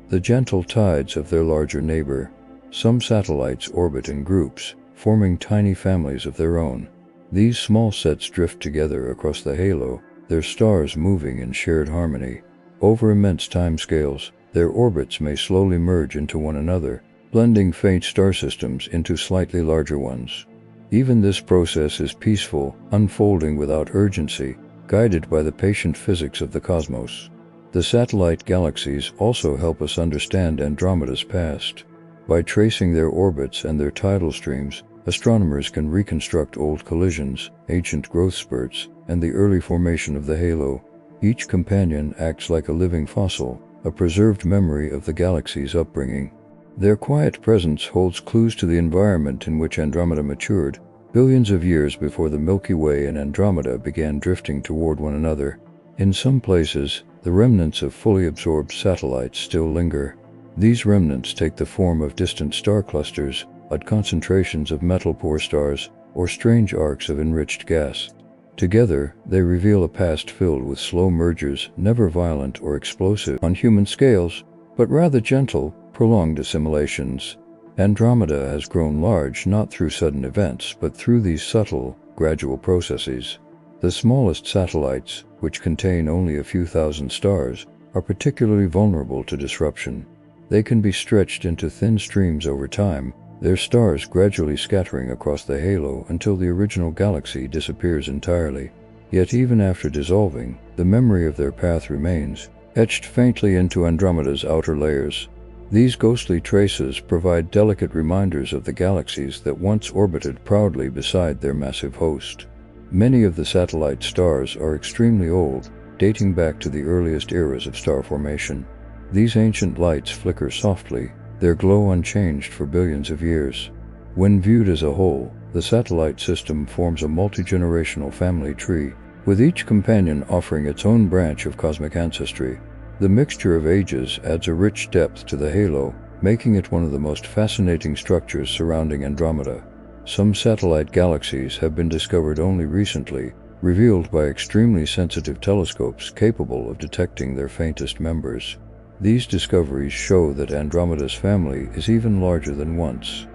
the gentle tides of their larger neighbor. Some satellites orbit in groups, forming tiny families of their own. These small sets drift together across the halo, their stars moving in shared harmony. Over immense timescales, their orbits may slowly merge into one another, blending faint star systems into slightly larger ones. Even this process is peaceful, unfolding without urgency, guided by the patient physics of the cosmos. The satellite galaxies also help us understand Andromeda's past. By tracing their orbits and their tidal streams, astronomers can reconstruct old collisions, ancient growth spurts, and the early formation of the halo. Each companion acts like a living fossil, a preserved memory of the galaxy's upbringing. Their quiet presence holds clues to the environment in which Andromeda matured, billions of years before the Milky Way and Andromeda began drifting toward one another. In some places, the remnants of fully absorbed satellites still linger. These remnants take the form of distant star clusters, odd concentrations of metal-poor stars, or strange arcs of enriched gas. Together, they reveal a past filled with slow mergers, never violent or explosive on human scales, but rather gentle, prolonged assimilations. Andromeda has grown large not through sudden events, but through these subtle, gradual processes. The smallest satellites, which contain only a few thousand stars, are particularly vulnerable to disruption. They can be stretched into thin streams over time, their stars gradually scattering across the halo until the original galaxy disappears entirely. Yet even after dissolving, the memory of their path remains, etched faintly into Andromeda's outer layers. These ghostly traces provide delicate reminders of the galaxies that once orbited proudly beside their massive host. Many of the satellite stars are extremely old, dating back to the earliest eras of star formation. These ancient lights flicker softly, their glow unchanged for billions of years. When viewed as a whole, the satellite system forms a multi-generational family tree, with each companion offering its own branch of cosmic ancestry. The mixture of ages adds a rich depth to the halo, making it one of the most fascinating structures surrounding Andromeda. Some satellite galaxies have been discovered only recently, revealed by extremely sensitive telescopes capable of detecting their faintest members. These discoveries show that Andromeda's family is even larger than once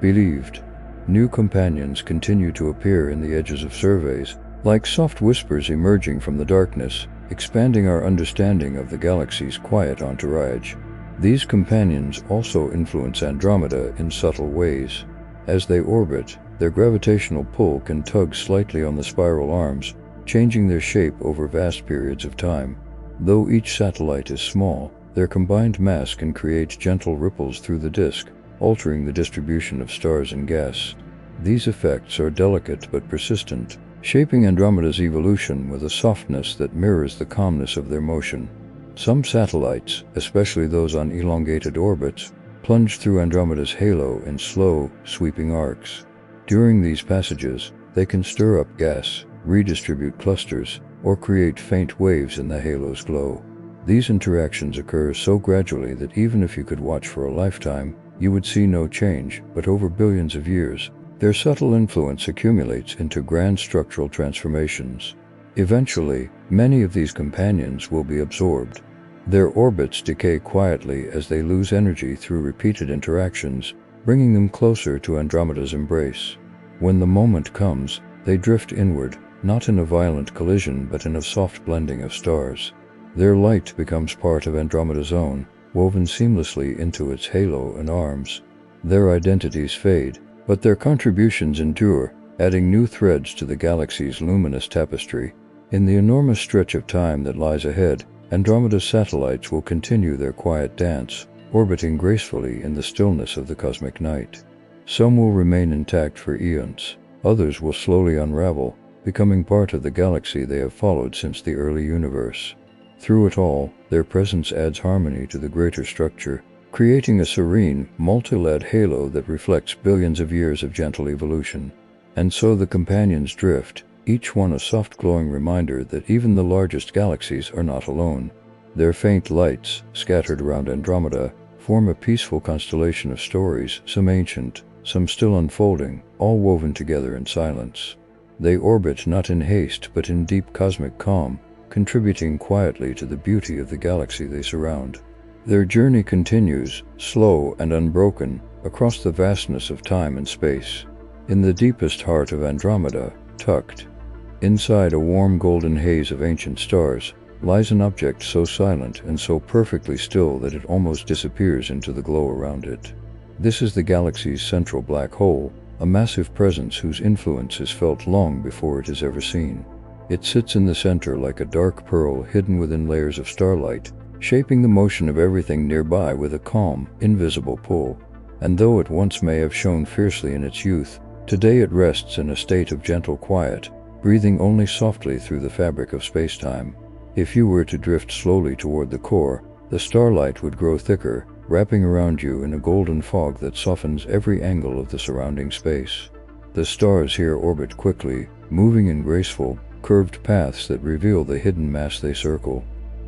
believed. New companions continue to appear in the edges of surveys, like soft whispers emerging from the darkness, expanding our understanding of the galaxy's quiet entourage. These companions also influence Andromeda in subtle ways. As they orbit, their gravitational pull can tug slightly on the spiral arms, changing their shape over vast periods of time. Though each satellite is small, their combined mass can create gentle ripples through the disk, altering the distribution of stars and gas. These effects are delicate but persistent, shaping Andromeda's evolution with a softness that mirrors the calmness of their motion. Some satellites, especially those on elongated orbits, plunge through Andromeda's halo in slow, sweeping arcs. During these passages, they can stir up gas, redistribute clusters, or create faint waves in the halo's glow. These interactions occur so gradually that even if you could watch for a lifetime, you would see no change, but over billions of years, their subtle influence accumulates into grand structural transformations. Eventually, many of these companions will be absorbed. Their orbits decay quietly as they lose energy through repeated interactions, bringing them closer to Andromeda's embrace. When the moment comes, they drift inward, not in a violent collision but in a soft blending of stars. Their light becomes part of Andromeda's own, woven seamlessly into its halo and arms. Their identities fade, but their contributions endure, adding new threads to the galaxy's luminous tapestry. In the enormous stretch of time that lies ahead, Andromeda's satellites will continue their quiet dance, orbiting gracefully in the stillness of the cosmic night. Some will remain intact for eons, others will slowly unravel, becoming part of the galaxy they have followed since the early universe. Through it all, their presence adds harmony to the greater structure, creating a serene, multi-layered halo that reflects billions of years of gentle evolution. And so the companions drift, each one a soft glowing reminder that even the largest galaxies are not alone. Their faint lights, scattered around Andromeda, form a peaceful constellation of stories, some ancient, some still unfolding, all woven together in silence. They orbit not in haste but in deep cosmic calm, contributing quietly to the beauty of the galaxy they surround. Their journey continues, slow and unbroken, across the vastness of time and space. In the deepest heart of Andromeda, tucked inside a warm golden haze of ancient stars, lies an object so silent and so perfectly still that it almost disappears into the glow around it. This is the galaxy's central black hole, a massive presence whose influence is felt long before it is ever seen. It sits in the center like a dark pearl hidden within layers of starlight, shaping the motion of everything nearby with a calm, invisible pull. And though it once may have shone fiercely in its youth, today it rests in a state of gentle quiet, breathing only softly through the fabric of space-time. If you were to drift slowly toward the core, the starlight would grow thicker, wrapping around you in a golden fog that softens every angle of the surrounding space. The stars here orbit quickly, moving in graceful, curved paths that reveal the hidden mass they circle.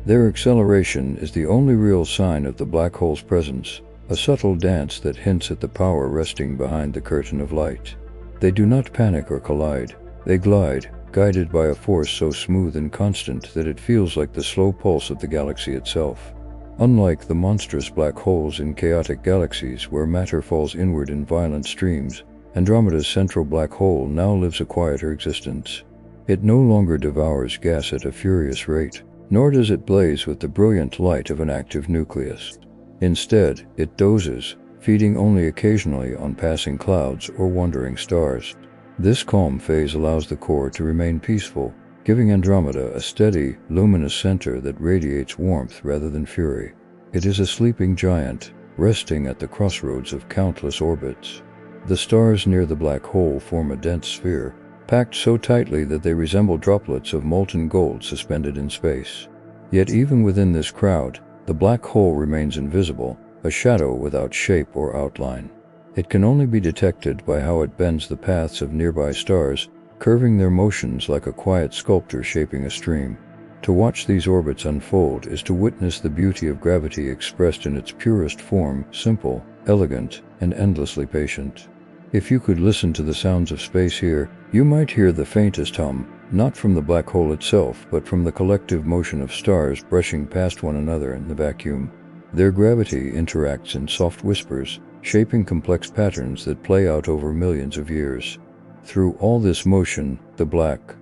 Their acceleration is the only real sign of the black hole's presence, a subtle dance that hints at the power resting behind the curtain of light. They do not panic or collide. They glide, guided by a force so smooth and constant that it feels like the slow pulse of the galaxy itself. Unlike the monstrous black holes in chaotic galaxies where matter falls inward in violent streams, Andromeda's central black hole now lives a quieter existence. It no longer devours gas at a furious rate, nor does it blaze with the brilliant light of an active nucleus. Instead, it dozes, feeding only occasionally on passing clouds or wandering stars. This calm phase allows the core to remain peaceful, giving Andromeda a steady, luminous center that radiates warmth rather than fury. It is a sleeping giant, resting at the crossroads of countless orbits. The stars near the black hole form a dense sphere, packed so tightly that they resemble droplets of molten gold suspended in space. Yet even within this crowd, the black hole remains invisible, a shadow without shape or outline. It can only be detected by how it bends the paths of nearby stars, curving their motions like a quiet sculptor shaping a stream. To watch these orbits unfold is to witness the beauty of gravity expressed in its purest form, simple, elegant, and endlessly patient. If you could listen to the sounds of space here, you might hear the faintest hum, not from the black hole itself, but from the collective motion of stars brushing past one another in the vacuum. Their gravity interacts in soft whispers, shaping complex patterns that play out over millions of years. Through all this motion, the black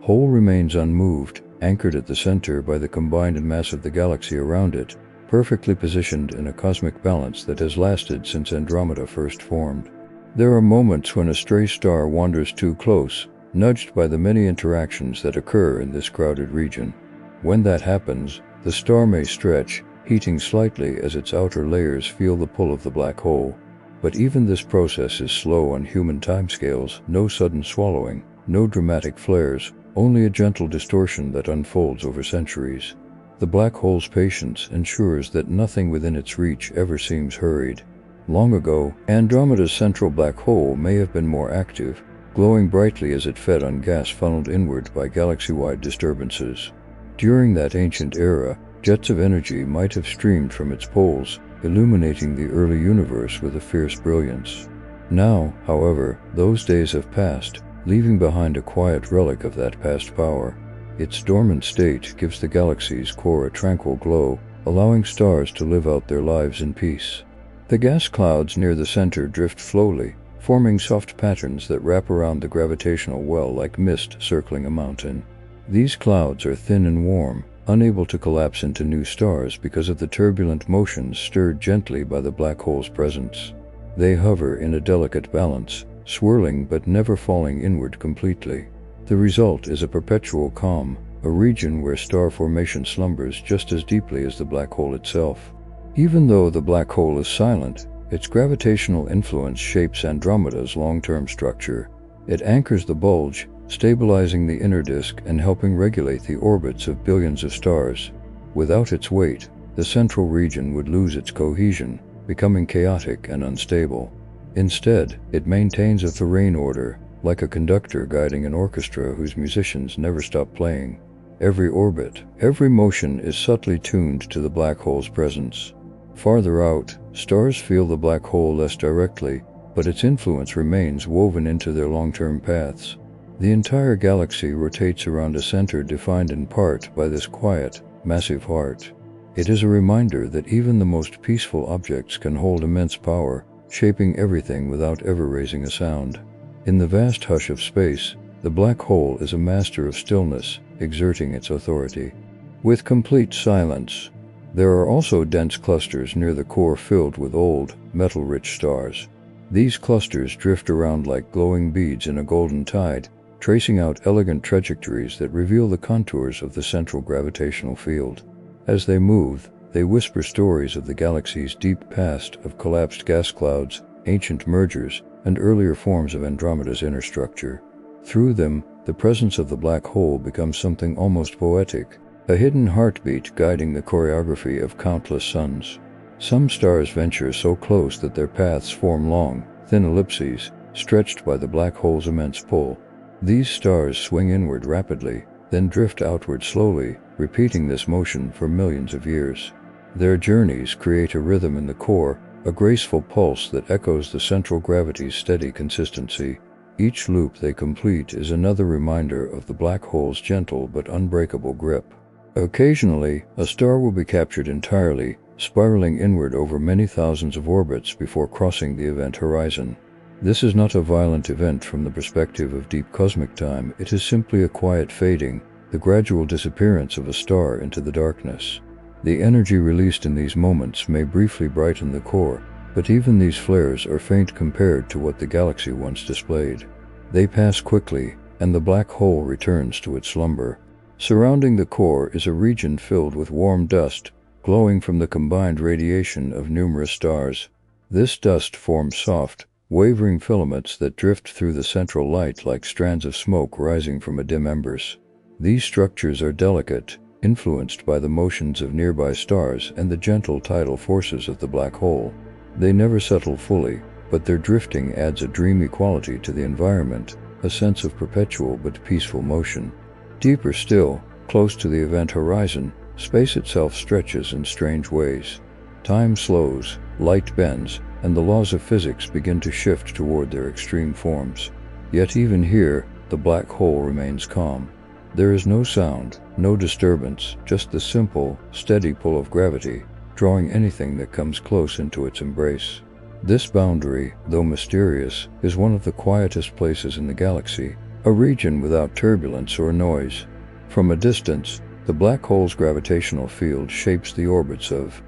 hole remains unmoved, anchored at the center by the combined mass of the galaxy around it, perfectly positioned in a cosmic balance that has lasted since Andromeda first formed. There are moments when a stray star wanders too close, nudged by the many interactions that occur in this crowded region. When that happens, the star may stretch, heating slightly as its outer layers feel the pull of the black hole. But even this process is slow on human timescales, no sudden swallowing, no dramatic flares, only a gentle distortion that unfolds over centuries. The black hole's patience ensures that nothing within its reach ever seems hurried. Long ago, Andromeda's central black hole may have been more active, glowing brightly as it fed on gas funneled inward by galaxy-wide disturbances. During that ancient era, jets of energy might have streamed from its poles, illuminating the early universe with a fierce brilliance. Now, however, those days have passed, leaving behind a quiet relic of that past power. Its dormant state gives the galaxy's core a tranquil glow, allowing stars to live out their lives in peace. The gas clouds near the center drift slowly, forming soft patterns that wrap around the gravitational well like mist circling a mountain. These clouds are thin and warm, unable to collapse into new stars because of the turbulent motions stirred gently by the black hole's presence. They hover in a delicate balance, swirling but never falling inward completely. The result is a perpetual calm, a region where star formation slumbers just as deeply as the black hole itself. Even though the black hole is silent, its gravitational influence shapes Andromeda's long-term structure. It anchors the bulge, stabilizing the inner disk and helping regulate the orbits of billions of stars. Without its weight, the central region would lose its cohesion, becoming chaotic and unstable. Instead, it maintains a terrain order, like a conductor guiding an orchestra whose musicians never stop playing. Every orbit, every motion is subtly tuned to the black hole's presence. Farther out, stars feel the black hole less directly, but its influence remains woven into their long-term paths. The entire galaxy rotates around a center defined in part by this quiet, massive heart. It is a reminder that even the most peaceful objects can hold immense power, shaping everything without ever raising a sound. In the vast hush of space, the black hole is a master of stillness, exerting its authority. With complete silence, there are also dense clusters near the core filled with old, metal-rich stars. These clusters drift around like glowing beads in a golden tide, tracing out elegant trajectories that reveal the contours of the central gravitational field. As they move, they whisper stories of the galaxy's deep past, of collapsed gas clouds, ancient mergers, and earlier forms of Andromeda's inner structure. Through them, the presence of the black hole becomes something almost poetic, a hidden heartbeat guiding the choreography of countless suns. Some stars venture so close that their paths form long, thin ellipses, stretched by the black hole's immense pull. These stars swing inward rapidly, then drift outward slowly, repeating this motion for millions of years. Their journeys create a rhythm in the core, a graceful pulse that echoes the central gravity's steady consistency. Each loop they complete is another reminder of the black hole's gentle but unbreakable grip. Occasionally, a star will be captured entirely, spiraling inward over many thousands of orbits before crossing the event horizon. This is not a violent event from the perspective of deep cosmic time. It is simply a quiet fading, the gradual disappearance of a star into the darkness. The energy released in these moments may briefly brighten the core, but even these flares are faint compared to what the galaxy once displayed. They pass quickly, and the black hole returns to its slumber. Surrounding the core is a region filled with warm dust, glowing from the combined radiation of numerous stars. This dust forms soft, wavering filaments that drift through the central light like strands of smoke rising from a dim embers. These structures are delicate, influenced by the motions of nearby stars and the gentle tidal forces of the black hole. They never settle fully, but their drifting adds a dreamy quality to the environment, a sense of perpetual but peaceful motion. Deeper still, close to the event horizon, space itself stretches in strange ways. Time slows, light bends, and the laws of physics begin to shift toward their extreme forms. Yet even here, the black hole remains calm. There is no sound, no disturbance, just the simple, steady pull of gravity, drawing anything that comes close into its embrace. This boundary, though mysterious, is one of the quietest places in the galaxy, a region without turbulence or noise. From a distance, the black hole's gravitational field shapes the orbits of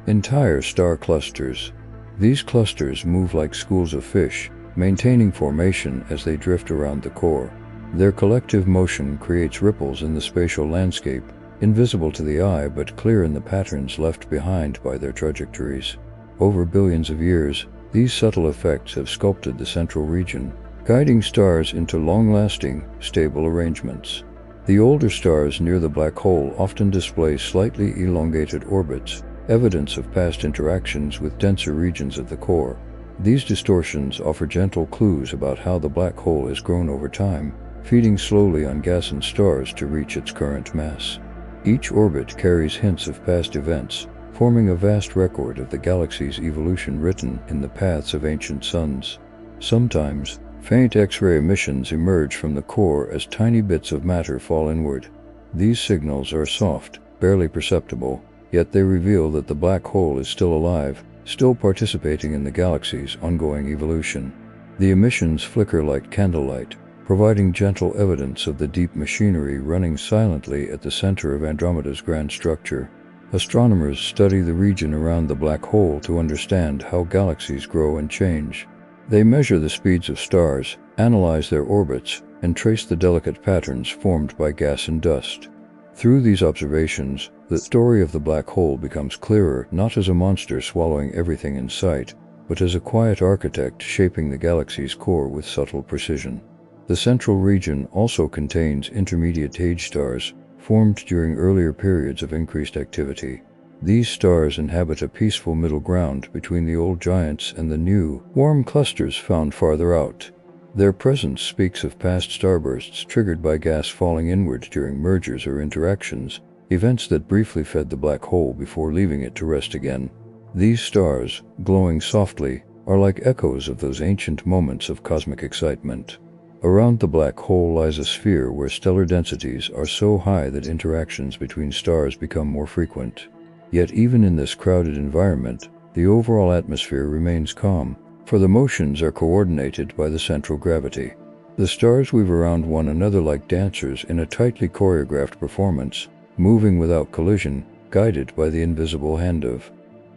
entire star clusters. These clusters move like schools of fish, maintaining formation as they drift around the core. Their collective motion creates ripples in the spatial landscape, invisible to the eye but clear in the patterns left behind by their trajectories. Over billions of years, these subtle effects have sculpted the central region, guiding stars into long-lasting, stable arrangements. The older stars near the black hole often display slightly elongated orbits, evidence of past interactions with denser regions of the core. These distortions offer gentle clues about how the black hole has grown over time, feeding slowly on gas and stars to reach its current mass. Each orbit carries hints of past events, forming a vast record of the galaxy's evolution written in the paths of ancient suns. Sometimes, faint X-ray emissions emerge from the core as tiny bits of matter fall inward. These signals are soft, barely perceptible, yet they reveal that the black hole is still alive, still participating in the galaxy's ongoing evolution. The emissions flicker like candlelight, providing gentle evidence of the deep machinery running silently at the center of Andromeda's grand structure. Astronomers study the region around the black hole to understand how galaxies grow and change. They measure the speeds of stars, analyze their orbits, and trace the delicate patterns formed by gas and dust. Through these observations, the story of the black hole becomes clearer, not as a monster swallowing everything in sight, but as a quiet architect shaping the galaxy's core with subtle precision. The central region also contains intermediate age stars, formed during earlier periods of increased activity. These stars inhabit a peaceful middle ground between the old giants and the new, warm clusters found farther out. Their presence speaks of past starbursts triggered by gas falling inward during mergers or interactions, events that briefly fed the black hole before leaving it to rest again. These stars, glowing softly, are like echoes of those ancient moments of cosmic excitement. Around the black hole lies a sphere where stellar densities are so high that interactions between stars become more frequent. Yet even in this crowded environment, the overall atmosphere remains calm, for the motions are coordinated by the central gravity. The stars weave around one another like dancers in a tightly choreographed performance, moving without collision, guided by the invisible hand of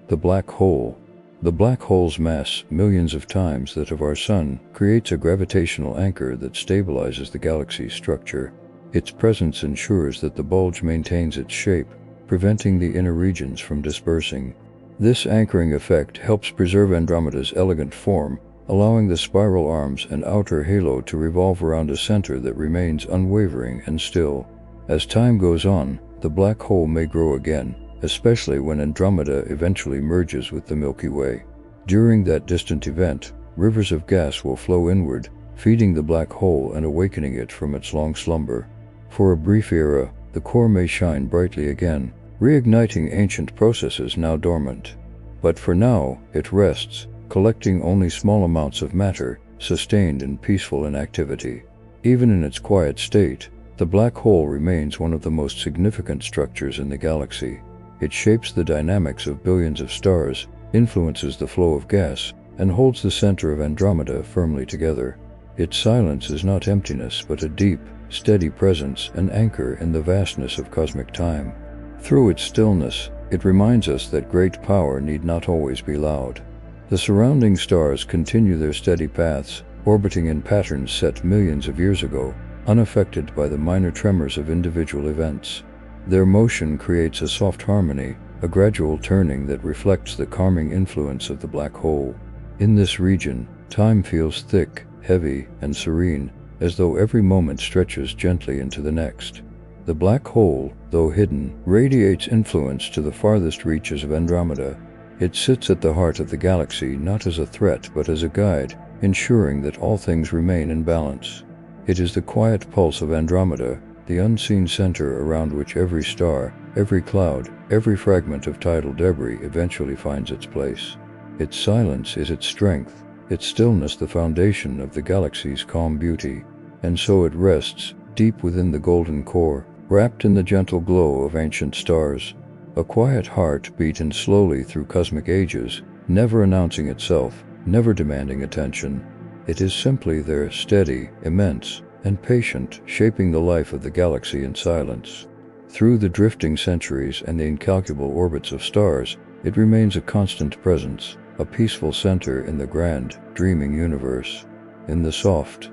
the black hole. The black hole's mass, millions of times that of our Sun, creates a gravitational anchor that stabilizes the galaxy's structure. Its presence ensures that the bulge maintains its shape, preventing the inner regions from dispersing. This anchoring effect helps preserve Andromeda's elegant form, allowing the spiral arms and outer halo to revolve around a center that remains unwavering and still. As time goes on, the black hole may grow again, especially when Andromeda eventually merges with the Milky Way. During that distant event, rivers of gas will flow inward, feeding the black hole and awakening it from its long slumber. For a brief era, the core may shine brightly again, reigniting ancient processes now dormant. But for now, it rests, collecting only small amounts of matter, sustained in peaceful inactivity. Even in its quiet state, The black hole remains one of the most significant structures in the galaxy. It shapes the dynamics of billions of stars, influences the flow of gas, and holds the center of Andromeda firmly together. Its silence is not emptiness, but a deep, steady presence, an anchor in the vastness of cosmic time. Through its stillness, it reminds us that great power need not always be loud. The surrounding stars continue their steady paths, orbiting in patterns set millions of years ago, unaffected by the minor tremors of individual events. Their motion creates a soft harmony, a gradual turning that reflects the calming influence of the black hole. In this region, time feels thick, heavy, and serene, as though every moment stretches gently into the next. The black hole, though hidden, radiates influence to the farthest reaches of Andromeda. It sits at the heart of the galaxy not as a threat but as a guide, ensuring that all things remain in balance. It is the quiet pulse of Andromeda, the unseen center around which every star, every cloud, every fragment of tidal debris eventually finds its place. Its silence is its strength, its stillness the foundation of the galaxy's calm beauty, and so it rests, deep within the golden core, wrapped in the gentle glow of ancient stars. A quiet heart beaten slowly through cosmic ages, never announcing itself, never demanding attention. It is simply there, steady, immense, and patient, shaping the life of the galaxy in silence. Through the drifting centuries and the incalculable orbits of stars, it remains a constant presence, a peaceful center in the grand, dreaming universe. In the soft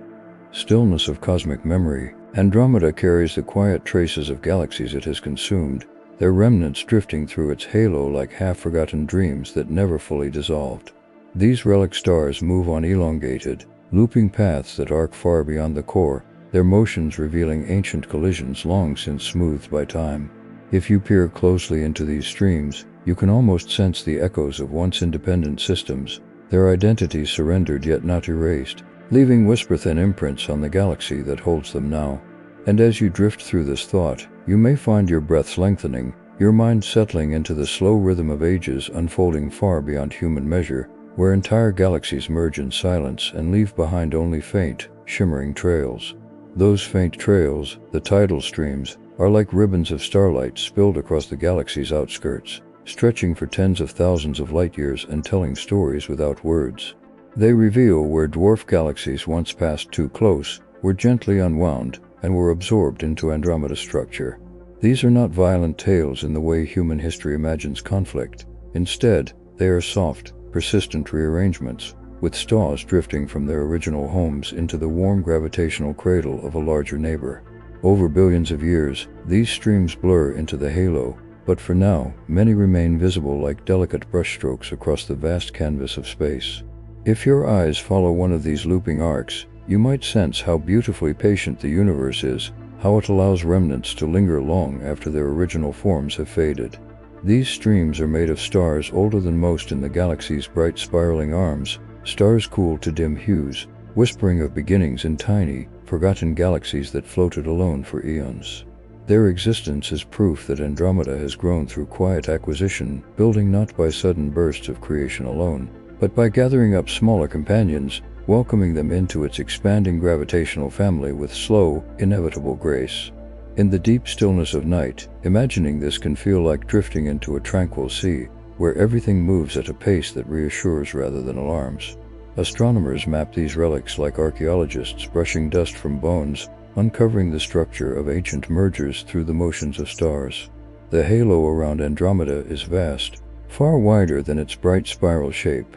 stillness of cosmic memory, Andromeda carries the quiet traces of galaxies it has consumed, their remnants drifting through its halo like half-forgotten dreams that never fully dissolved. These relic stars move on elongated, looping paths that arc far beyond the core, their motions revealing ancient collisions long since smoothed by time. If you peer closely into these streams, you can almost sense the echoes of once independent systems, their identities surrendered yet not erased, leaving whisper-thin imprints on the galaxy that holds them now. And as you drift through this thought, you may find your breaths lengthening, your mind settling into the slow rhythm of ages unfolding far beyond human measure, where entire galaxies merge in silence and leave behind only faint, shimmering trails. Those faint trails, the tidal streams, are like ribbons of starlight spilled across the galaxy's outskirts, stretching for tens of thousands of light years and telling stories without words. They reveal where dwarf galaxies once passed too close, were gently unwound, and were absorbed into Andromeda's structure. These are not violent tales in the way human history imagines conflict. Instead, they are soft, persistent rearrangements, with stars drifting from their original homes into the warm gravitational cradle of a larger neighbor. Over billions of years, these streams blur into the halo, but for now, many remain visible like delicate brushstrokes across the vast canvas of space. If your eyes follow one of these looping arcs, you might sense how beautifully patient the universe is, how it allows remnants to linger long after their original forms have faded. These streams are made of stars older than most in the galaxy's bright spiraling arms, stars cooled to dim hues, whispering of beginnings in tiny, forgotten galaxies that floated alone for eons. Their existence is proof that Andromeda has grown through quiet acquisition, building not by sudden bursts of creation alone, but by gathering up smaller companions, welcoming them into its expanding gravitational family with slow, inevitable grace. In the deep stillness of night, imagining this can feel like drifting into a tranquil sea, where everything moves at a pace that reassures rather than alarms. Astronomers map these relics like archaeologists brushing dust from bones, uncovering the structure of ancient mergers through the motions of stars. The halo around Andromeda is vast, far wider than its bright spiral shape,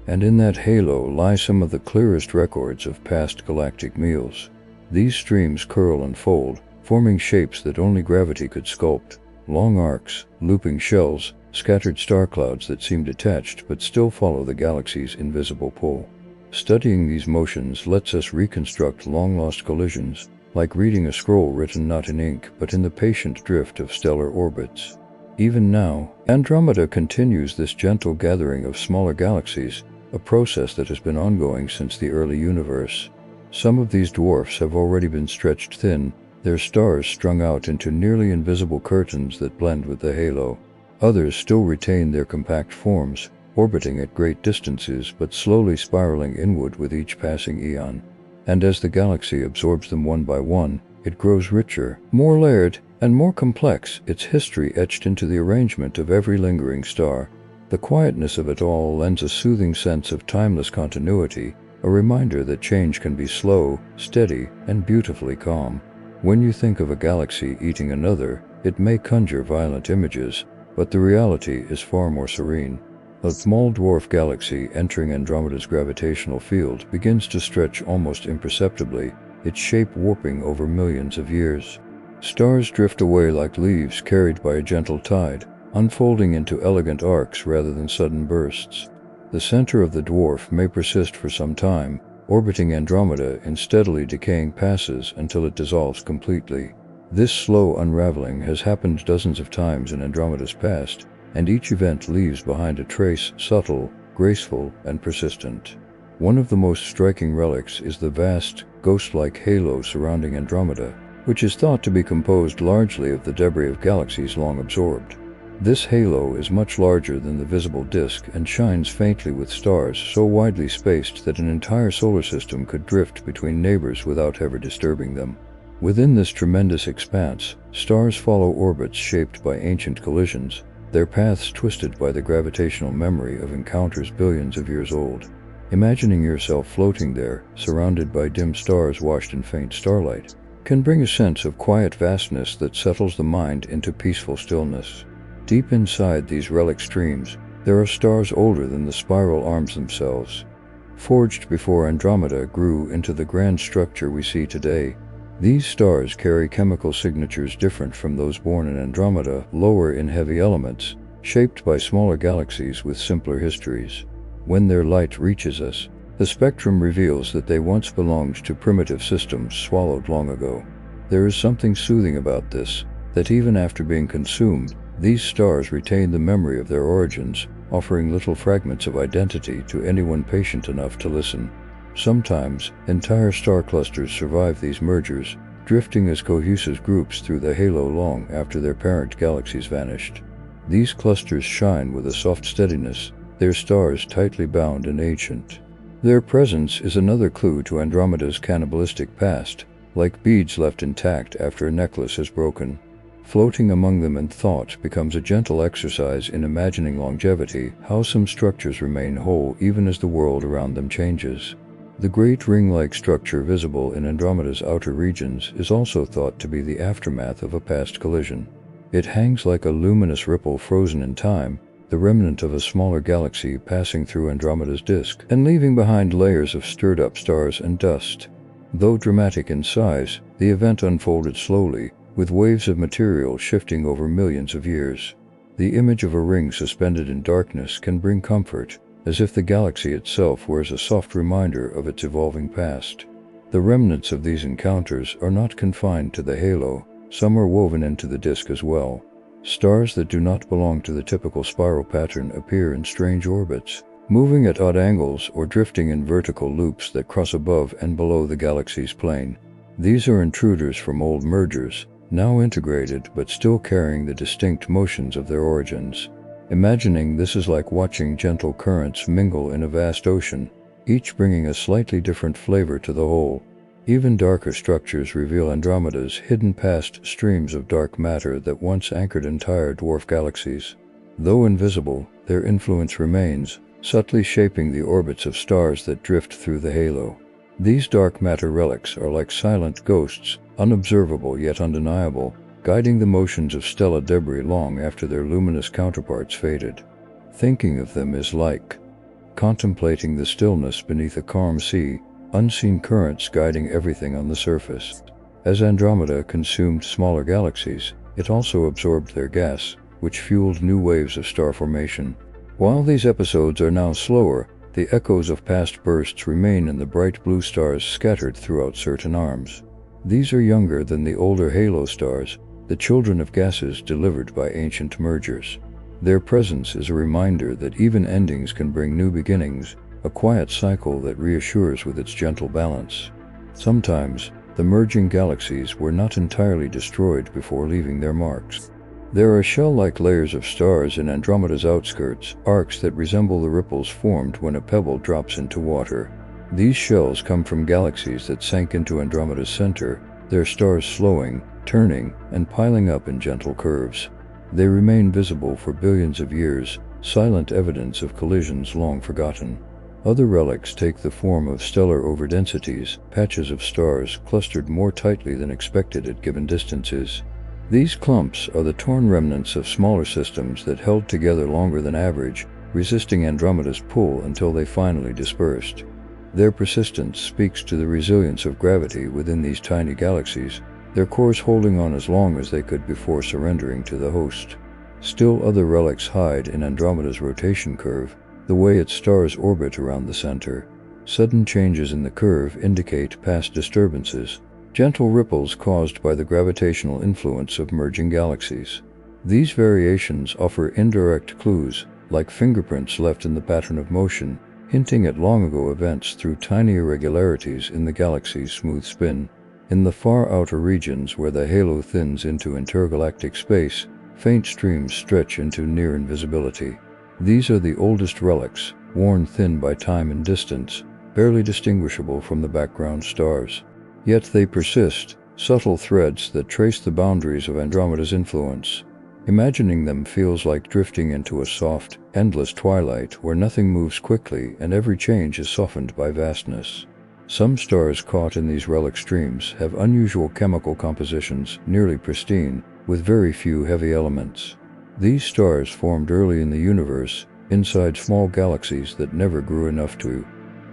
and in that halo lie some of the clearest records of past galactic meals. These streams curl and fold, forming shapes that only gravity could sculpt, long arcs, looping shells, scattered star clouds that seem detached but still follow the galaxy's invisible pull. Studying these motions lets us reconstruct long-lost collisions, like reading a scroll written not in ink but in the patient drift of stellar orbits. Even now, Andromeda continues this gentle gathering of smaller galaxies, a process that has been ongoing since the early universe. Some of these dwarfs have already been stretched thin, their stars strung out into nearly invisible curtains that blend with the halo. Others still retain their compact forms, orbiting at great distances but slowly spiraling inward with each passing eon. And as the galaxy absorbs them one by one, It grows richer, more layered, and more complex, its history etched into the arrangement of every lingering star. The quietness of it all lends a soothing sense of timeless continuity, a reminder that change can be slow, steady, and beautifully calm. When you think of a galaxy eating another, it may conjure violent images, but the reality is far more serene. A small dwarf galaxy entering Andromeda's gravitational field begins to stretch almost imperceptibly, its shape warping over millions of years. Stars drift away like leaves carried by a gentle tide, unfolding into elegant arcs rather than sudden bursts. The center of the dwarf may persist for some time, orbiting Andromeda in steadily decaying passes until it dissolves completely. This slow unraveling has happened dozens of times in Andromeda's past, and each event leaves behind a trace subtle, graceful, and persistent. One of the most striking relics is the vast, ghost-like halo surrounding Andromeda, which is thought to be composed largely of the debris of galaxies long absorbed. This halo is much larger than the visible disk and shines faintly with stars so widely spaced that an entire solar system could drift between neighbors without ever disturbing them. Within this tremendous expanse, stars follow orbits shaped by ancient collisions, their paths twisted by the gravitational memory of encounters billions of years old. Imagining yourself floating there, surrounded by dim stars washed in faint starlight, can bring a sense of quiet vastness that settles the mind into peaceful stillness. Deep inside these relic streams, there are stars older than the spiral arms themselves. Forged before Andromeda grew into the grand structure we see today, these stars carry chemical signatures different from those born in Andromeda, lower in heavy elements, shaped by smaller galaxies with simpler histories. When their light reaches us, the spectrum reveals that they once belonged to primitive systems swallowed long ago. There is something soothing about this, that even after being consumed, these stars retain the memory of their origins, offering little fragments of identity to anyone patient enough to listen. Sometimes, entire star clusters survive these mergers, drifting as cohesive groups through the halo long after their parent galaxies vanished. These clusters shine with a soft steadiness, their stars tightly bound and ancient. Their presence is another clue to Andromeda's cannibalistic past, like beads left intact after a necklace is broken. Floating among them in thought becomes a gentle exercise in imagining longevity, how some structures remain whole even as the world around them changes. The great ring-like structure visible in Andromeda's outer regions is also thought to be the aftermath of a past collision. It hangs like a luminous ripple frozen in time, the remnant of a smaller galaxy passing through Andromeda's disk and leaving behind layers of stirred-up stars and dust. Though dramatic in size, the event unfolded slowly, with waves of material shifting over millions of years. The image of a ring suspended in darkness can bring comfort, as if the galaxy itself wears a soft reminder of its evolving past. The remnants of these encounters are not confined to the halo, some are woven into the disk as well. Stars that do not belong to the typical spiral pattern appear in strange orbits, moving at odd angles or drifting in vertical loops that cross above and below the galaxy's plane. These are intruders from old mergers, now integrated but still carrying the distinct motions of their origins. Imagining this is like watching gentle currents mingle in a vast ocean, each bringing a slightly different flavor to the whole. Even darker structures reveal Andromeda's hidden past streams of dark matter that once anchored entire dwarf galaxies. Though invisible, their influence remains, subtly shaping the orbits of stars that drift through the halo. These dark matter relics are like silent ghosts, unobservable yet undeniable, guiding the motions of stellar debris long after their luminous counterparts faded. Thinking of them is like contemplating the stillness beneath a calm sea, unseen currents guiding everything on the surface. As Andromeda consumed smaller galaxies, it also absorbed their gas, which fueled new waves of star formation. While these episodes are now slower, the echoes of past bursts remain in the bright blue stars scattered throughout certain arms. These are younger than the older halo stars, the children of gases delivered by ancient mergers. Their presence is a reminder that even endings can bring new beginnings, a quiet cycle that reassures with its gentle balance. Sometimes, the merging galaxies were not entirely destroyed before leaving their marks. There are shell-like layers of stars in Andromeda's outskirts, arcs that resemble the ripples formed when a pebble drops into water. These shells come from galaxies that sank into Andromeda's center, their stars slowing, turning, and piling up in gentle curves. They remain visible for billions of years, silent evidence of collisions long forgotten. Other relics take the form of stellar overdensities, patches of stars clustered more tightly than expected at given distances. These clumps are the torn remnants of smaller systems that held together longer than average, resisting Andromeda's pull until they finally dispersed. Their persistence speaks to the resilience of gravity within these tiny galaxies, their cores holding on as long as they could before surrendering to the host. Still other relics hide in Andromeda's rotation curve, the way its stars orbit around the center. Sudden changes in the curve indicate past disturbances, gentle ripples caused by the gravitational influence of merging galaxies. These variations offer indirect clues, like fingerprints left in the pattern of motion, hinting at long-ago events through tiny irregularities in the galaxy's smooth spin. In the far outer regions where the halo thins into intergalactic space, faint streams stretch into near invisibility. These are the oldest relics, worn thin by time and distance, barely distinguishable from the background stars. Yet they persist, subtle threads that trace the boundaries of Andromeda's influence. Imagining them feels like drifting into a soft, endless twilight where nothing moves quickly and every change is softened by vastness. Some stars caught in these relic streams have unusual chemical compositions, nearly pristine, with very few heavy elements. These stars formed early in the universe, inside small galaxies that never grew enough to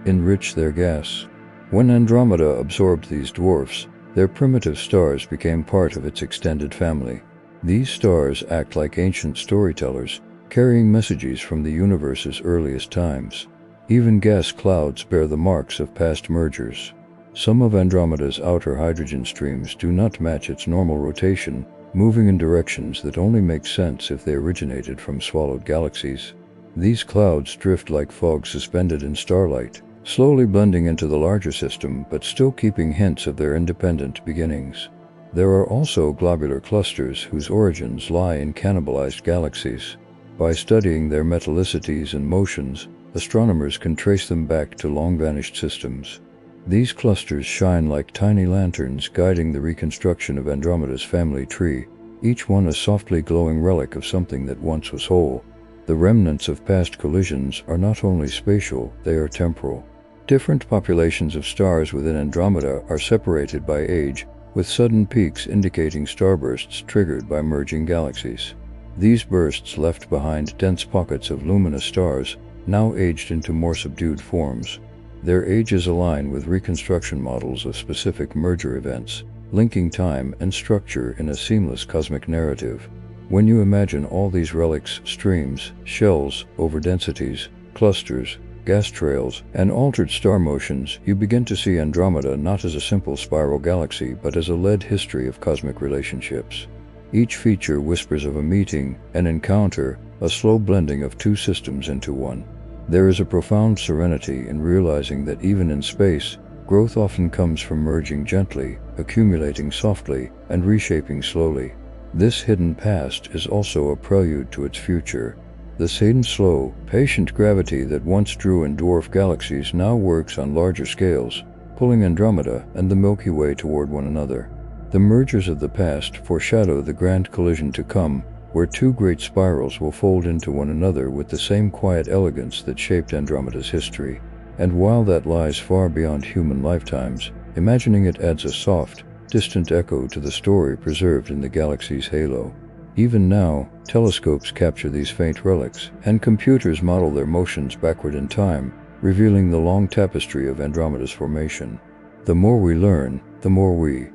enrich their gas. When Andromeda absorbed these dwarfs, their primitive stars became part of its extended family. These stars act like ancient storytellers, carrying messages from the universe's earliest times. Even gas clouds bear the marks of past mergers. Some of Andromeda's outer hydrogen streams do not match its normal rotation, moving in directions that only make sense if they originated from swallowed galaxies. These clouds drift like fog suspended in starlight, slowly blending into the larger system but still keeping hints of their independent beginnings. There are also globular clusters whose origins lie in cannibalized galaxies. By studying their metallicities and motions, astronomers can trace them back to long-vanished systems. These clusters shine like tiny lanterns guiding the reconstruction of Andromeda's family tree, each one a softly glowing relic of something that once was whole. The remnants of past collisions are not only spatial, they are temporal. Different populations of stars within Andromeda are separated by age, with sudden peaks indicating starbursts triggered by merging galaxies. These bursts left behind dense pockets of luminous stars, now aged into more subdued forms. Their ages align with reconstruction models of specific merger events, linking time and structure in a seamless cosmic narrative. When you imagine all these relics, streams, shells, overdensities, clusters, gas trails, and altered star motions, you begin to see Andromeda not as a simple spiral galaxy but as a lead history of cosmic relationships. Each feature whispers of a meeting, an encounter, a slow blending of two systems into one. There is a profound serenity in realizing that even in space, growth often comes from merging gently, accumulating softly, and reshaping slowly. This hidden past is also a prelude to its future. The same slow, patient gravity that once drew in dwarf galaxies now works on larger scales, pulling Andromeda and the Milky Way toward one another. The mergers of the past foreshadow the grand collision to come, where two great spirals will fold into one another with the same quiet elegance that shaped Andromeda's history. And while that lies far beyond human lifetimes, imagining it adds a soft, distant echo to the story preserved in the galaxy's halo. Even now, telescopes capture these faint relics, and computers model their motions backward in time, revealing the long tapestry of Andromeda's formation. The more we learn, the more we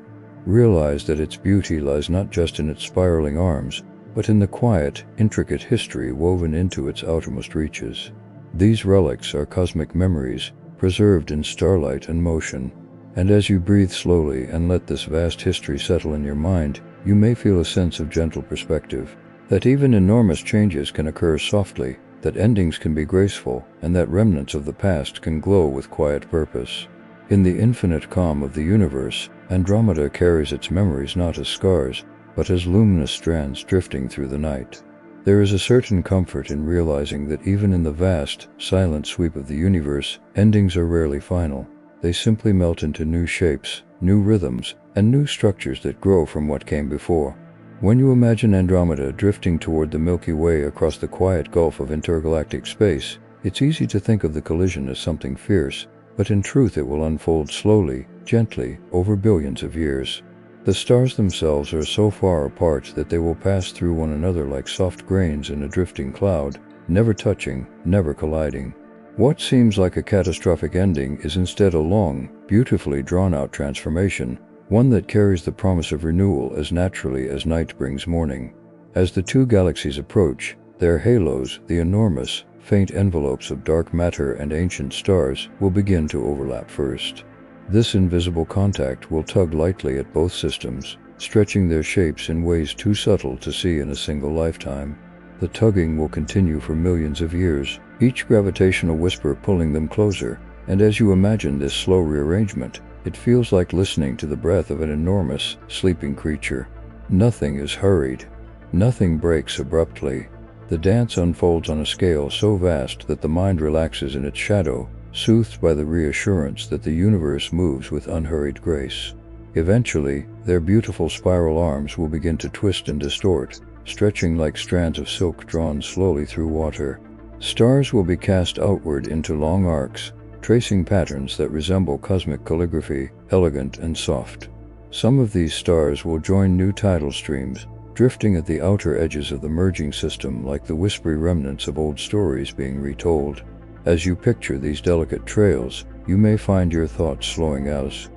realize that its beauty lies not just in its spiraling arms, but in the quiet, intricate history woven into its outermost reaches. These relics are cosmic memories, preserved in starlight and motion. And as you breathe slowly and let this vast history settle in your mind, you may feel a sense of gentle perspective, that even enormous changes can occur softly, that endings can be graceful, and that remnants of the past can glow with quiet purpose. In the infinite calm of the universe, Andromeda carries its memories not as scars, but as luminous strands drifting through the night. There is a certain comfort in realizing that even in the vast, silent sweep of the universe, endings are rarely final. They simply melt into new shapes, new rhythms, and new structures that grow from what came before. When you imagine Andromeda drifting toward the Milky Way across the quiet gulf of intergalactic space, it's easy to think of the collision as something fierce, but in truth it will unfold slowly, gently, over billions of years. The stars themselves are so far apart that they will pass through one another like soft grains in a drifting cloud, never touching, never colliding. What seems like a catastrophic ending is instead a long, beautifully drawn-out transformation, one that carries the promise of renewal as naturally as night brings morning. As the two galaxies approach, their halos, the enormous, faint envelopes of dark matter and ancient stars, will begin to overlap first. This invisible contact will tug lightly at both systems, stretching their shapes in ways too subtle to see in a single lifetime. The tugging will continue for millions of years, each gravitational whisper pulling them closer, and as you imagine this slow rearrangement, it feels like listening to the breath of an enormous, sleeping creature. Nothing is hurried. Nothing breaks abruptly. The dance unfolds on a scale so vast that the mind relaxes in its shadow, soothed by the reassurance that the universe moves with unhurried grace. Eventually, their beautiful spiral arms will begin to twist and distort, stretching like strands of silk drawn slowly through water. Stars will be cast outward into long arcs, tracing patterns that resemble cosmic calligraphy, elegant and soft. Some of these stars will join new tidal streams, drifting at the outer edges of the merging system like the whispery remnants of old stories being retold. As you picture these delicate trails, you may find your thoughts slowing out.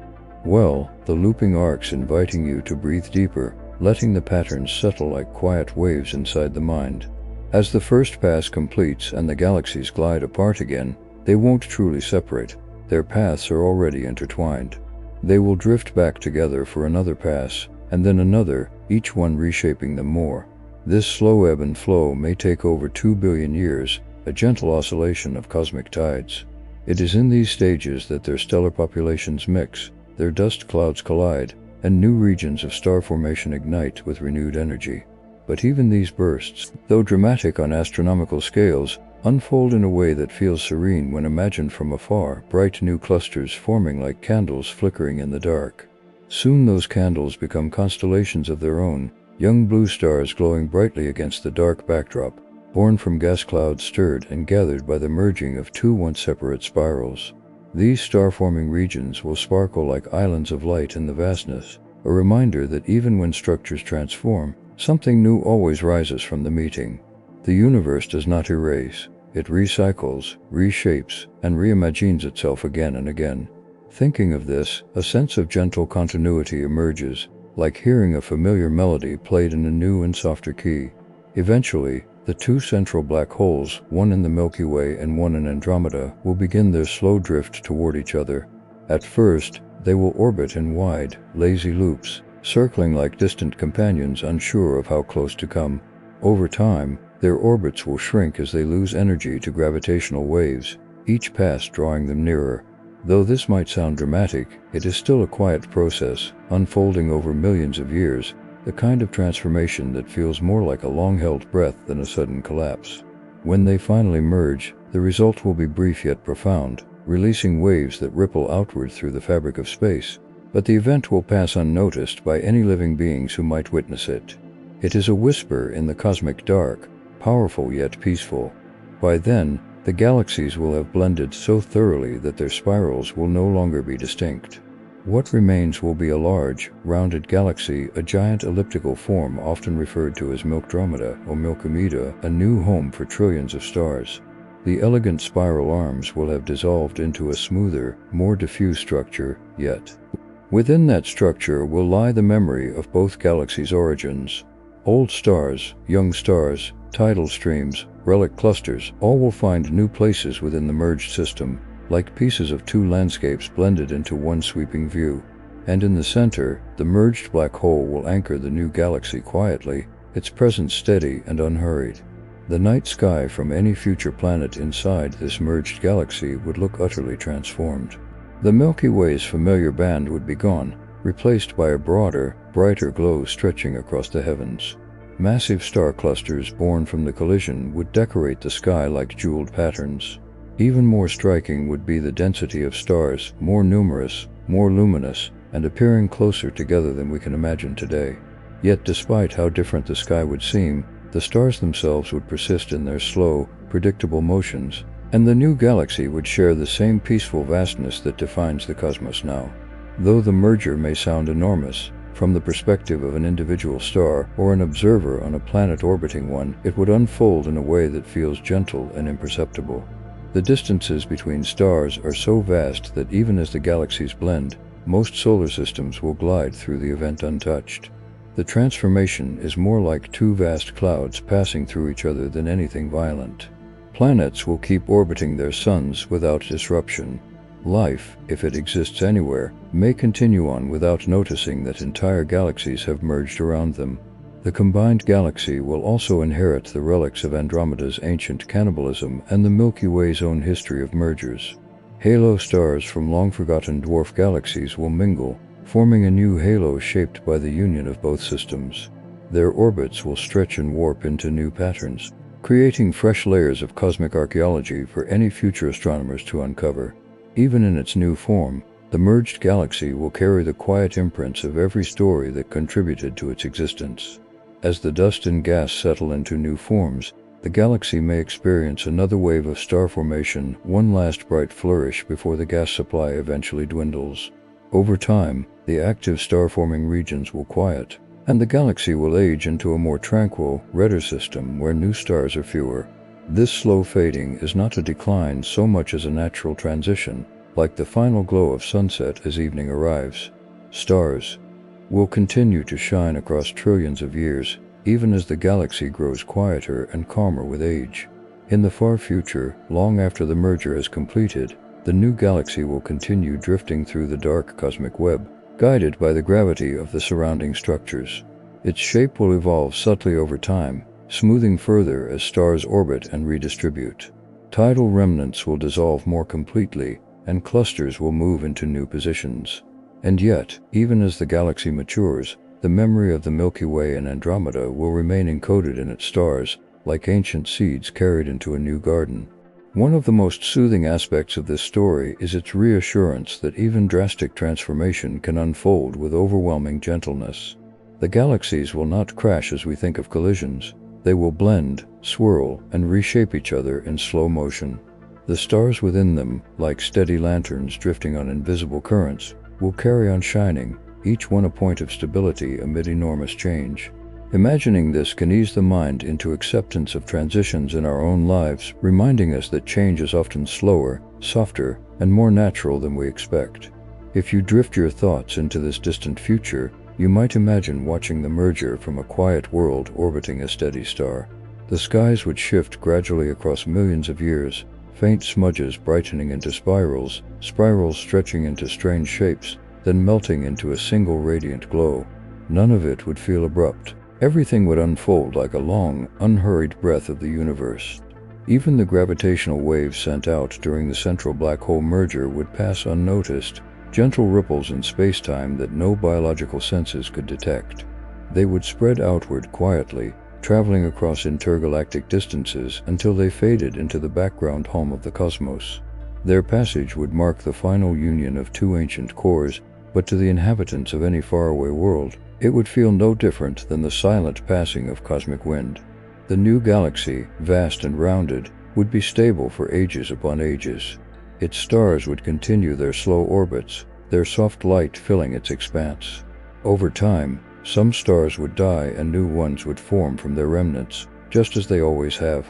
Well, the looping arcs inviting you to breathe deeper, letting the patterns settle like quiet waves inside the mind. As the first pass completes and the galaxies glide apart again, they won't truly separate. Their paths are already intertwined. They will drift back together for another pass, and then another, each one reshaping them more. This slow ebb and flow may take over 2 billion years, a gentle oscillation of cosmic tides. It is in these stages that their stellar populations mix, their dust clouds collide, and new regions of star formation ignite with renewed energy. But even these bursts, though dramatic on astronomical scales, unfold in a way that feels serene when imagined from afar, bright new clusters forming like candles flickering in the dark. Soon those candles become constellations of their own, young blue stars glowing brightly against the dark backdrop, born from gas clouds stirred and gathered by the merging of two once separate spirals. These star-forming regions will sparkle like islands of light in the vastness, a reminder that even when structures transform, something new always rises from the meeting. The universe does not erase, it recycles, reshapes, and reimagines itself again and again. Thinking of this, a sense of gentle continuity emerges, like hearing a familiar melody played in a new and softer key. Eventually, the two central black holes, one in the Milky Way and one in Andromeda, will begin their slow drift toward each other. At first, they will orbit in wide, lazy loops, circling like distant companions unsure of how close to come. Over time, their orbits will shrink as they lose energy to gravitational waves, each pass drawing them nearer. Though this might sound dramatic, it is still a quiet process, unfolding over millions of years, the kind of transformation that feels more like a long-held breath than a sudden collapse. When they finally merge, the result will be brief yet profound, releasing waves that ripple outward through the fabric of space, but the event will pass unnoticed by any living beings who might witness it. It is a whisper in the cosmic dark, powerful yet peaceful. By then, the galaxies will have blended so thoroughly that their spirals will no longer be distinct. What remains will be a large, rounded galaxy, a giant elliptical form often referred to as Milkdromeda or Milkomeda, a new home for trillions of stars. The elegant spiral arms will have dissolved into a smoother, more diffuse structure, yet within that structure will lie the memory of both galaxies' origins. Old stars, young stars, tidal streams, relic clusters, all will find new places within the merged system, like pieces of two landscapes blended into one sweeping view. And in the center, the merged black hole will anchor the new galaxy quietly, its presence steady and unhurried. The night sky from any future planet inside this merged galaxy would look utterly transformed. The Milky Way's familiar band would be gone, replaced by a broader, brighter glow stretching across the heavens. Massive star clusters born from the collision would decorate the sky like jeweled patterns. Even more striking would be the density of stars, more numerous, more luminous, and appearing closer together than we can imagine today. Yet despite how different the sky would seem, the stars themselves would persist in their slow, predictable motions, and the new galaxy would share the same peaceful vastness that defines the cosmos now. Though the merger may sound enormous, from the perspective of an individual star or an observer on a planet orbiting one, it would unfold in a way that feels gentle and imperceptible. The distances between stars are so vast that even as the galaxies blend, most solar systems will glide through the event untouched. The transformation is more like two vast clouds passing through each other than anything violent. Planets will keep orbiting their suns without disruption. Life, if it exists anywhere, may continue on without noticing that entire galaxies have merged around them. The combined galaxy will also inherit the relics of Andromeda's ancient cannibalism and the Milky Way's own history of mergers. Halo stars from long-forgotten dwarf galaxies will mingle, forming a new halo shaped by the union of both systems. Their orbits will stretch and warp into new patterns, creating fresh layers of cosmic archaeology for any future astronomers to uncover. Even in its new form, the merged galaxy will carry the quiet imprints of every story that contributed to its existence. As the dust and gas settle into new forms, the galaxy may experience another wave of star formation, one last bright flourish before the gas supply eventually dwindles. Over time, the active star-forming regions will quiet, and the galaxy will age into a more tranquil, redder system where new stars are fewer. This slow fading is not a decline so much as a natural transition, like the final glow of sunset as evening arrives. Stars will continue to shine across trillions of years, even as the galaxy grows quieter and calmer with age. In the far future, long after the merger is completed, the new galaxy will continue drifting through the dark cosmic web, guided by the gravity of the surrounding structures. Its shape will evolve subtly over time, smoothing further as stars orbit and redistribute. Tidal remnants will dissolve more completely, and clusters will move into new positions. And yet, even as the galaxy matures, the memory of the Milky Way and Andromeda will remain encoded in its stars, like ancient seeds carried into a new garden. One of the most soothing aspects of this story is its reassurance that even drastic transformation can unfold with overwhelming gentleness. The galaxies will not crash as we think of collisions. They will blend, swirl, and reshape each other in slow motion. The stars within them, like steady lanterns drifting on invisible currents, will carry on shining, each one a point of stability amid enormous change. Imagining this can ease the mind into acceptance of transitions in our own lives, reminding us that change is often slower, softer, and more natural than we expect. If you drift your thoughts into this distant future, you might imagine watching the merger from a quiet world orbiting a steady star. The skies would shift gradually across millions of years, faint smudges brightening into spirals, spirals stretching into strange shapes, then melting into a single radiant glow. None of it would feel abrupt. Everything would unfold like a long, unhurried breath of the universe. Even the gravitational waves sent out during the central black hole merger would pass unnoticed, gentle ripples in space-time that no biological senses could detect. They would spread outward quietly, traveling across intergalactic distances until they faded into the background hum of the cosmos. Their passage would mark the final union of two ancient cores, but to the inhabitants of any faraway world, it would feel no different than the silent passing of cosmic wind. The new galaxy, vast and rounded, would be stable for ages upon ages. Its stars would continue their slow orbits, their soft light filling its expanse. Over time, some stars would die and new ones would form from their remnants, just as they always have.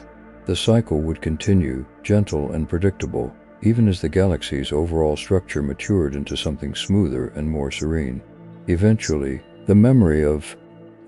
The cycle would continue, gentle and predictable, even as the galaxy's overall structure matured into something smoother and more serene. Eventually, the memory of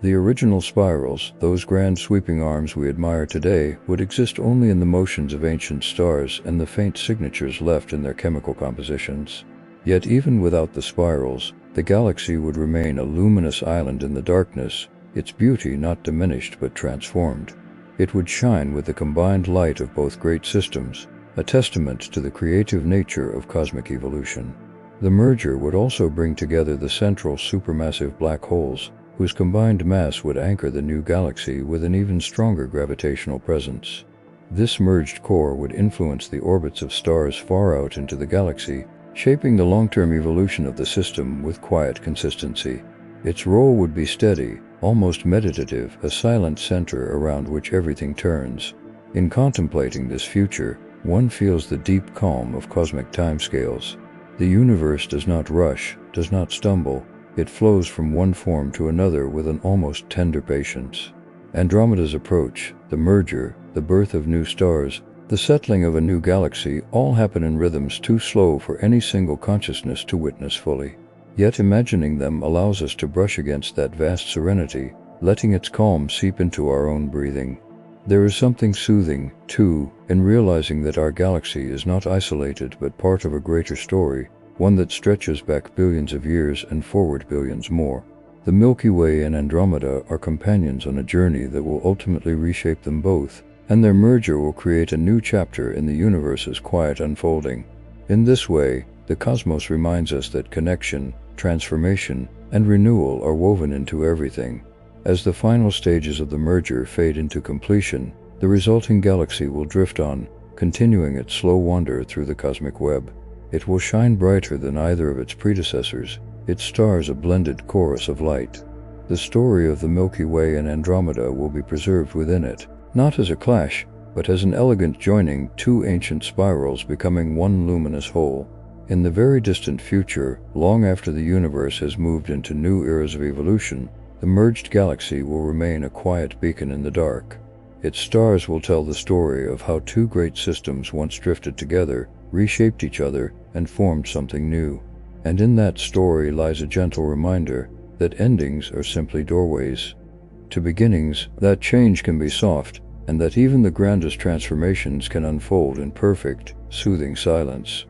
the original spirals, those grand sweeping arms we admire today, would exist only in the motions of ancient stars and the faint signatures left in their chemical compositions. Yet even without the spirals, the galaxy would remain a luminous island in the darkness, its beauty not diminished but transformed. It would shine with the combined light of both great systems, a testament to the creative nature of cosmic evolution. The merger would also bring together the central supermassive black holes, whose combined mass would anchor the new galaxy with an even stronger gravitational presence. This merged core would influence the orbits of stars far out into the galaxy, shaping the long-term evolution of the system with quiet consistency. Its role would be steady, almost meditative, a silent center around which everything turns. In contemplating this future, one feels the deep calm of cosmic timescales. The universe does not rush, does not stumble. It flows from one form to another with an almost tender patience. Andromeda's approach, the merger, the birth of new stars, the settling of a new galaxy all happen in rhythms too slow for any single consciousness to witness fully. Yet imagining them allows us to brush against that vast serenity, letting its calm seep into our own breathing. There is something soothing, too, in realizing that our galaxy is not isolated but part of a greater story, one that stretches back billions of years and forward billions more. The Milky Way and Andromeda are companions on a journey that will ultimately reshape them both, and their merger will create a new chapter in the universe's quiet unfolding. In this way, the cosmos reminds us that connection, transformation, and renewal are woven into everything. As the final stages of the merger fade into completion, the resulting galaxy will drift on, continuing its slow wander through the cosmic web. It will shine brighter than either of its predecessors, its stars a blended chorus of light. The story of the Milky Way and Andromeda will be preserved within it, not as a clash, but as an elegant joining two ancient spirals becoming one luminous whole. In the very distant future, long after the universe has moved into new eras of evolution, the merged galaxy will remain a quiet beacon in the dark. Its stars will tell the story of how two great systems once drifted together, reshaped each other, and formed something new. And in that story lies a gentle reminder that endings are simply doorways to beginnings, that change can be soft, and that even the grandest transformations can unfold in perfect, soothing silence.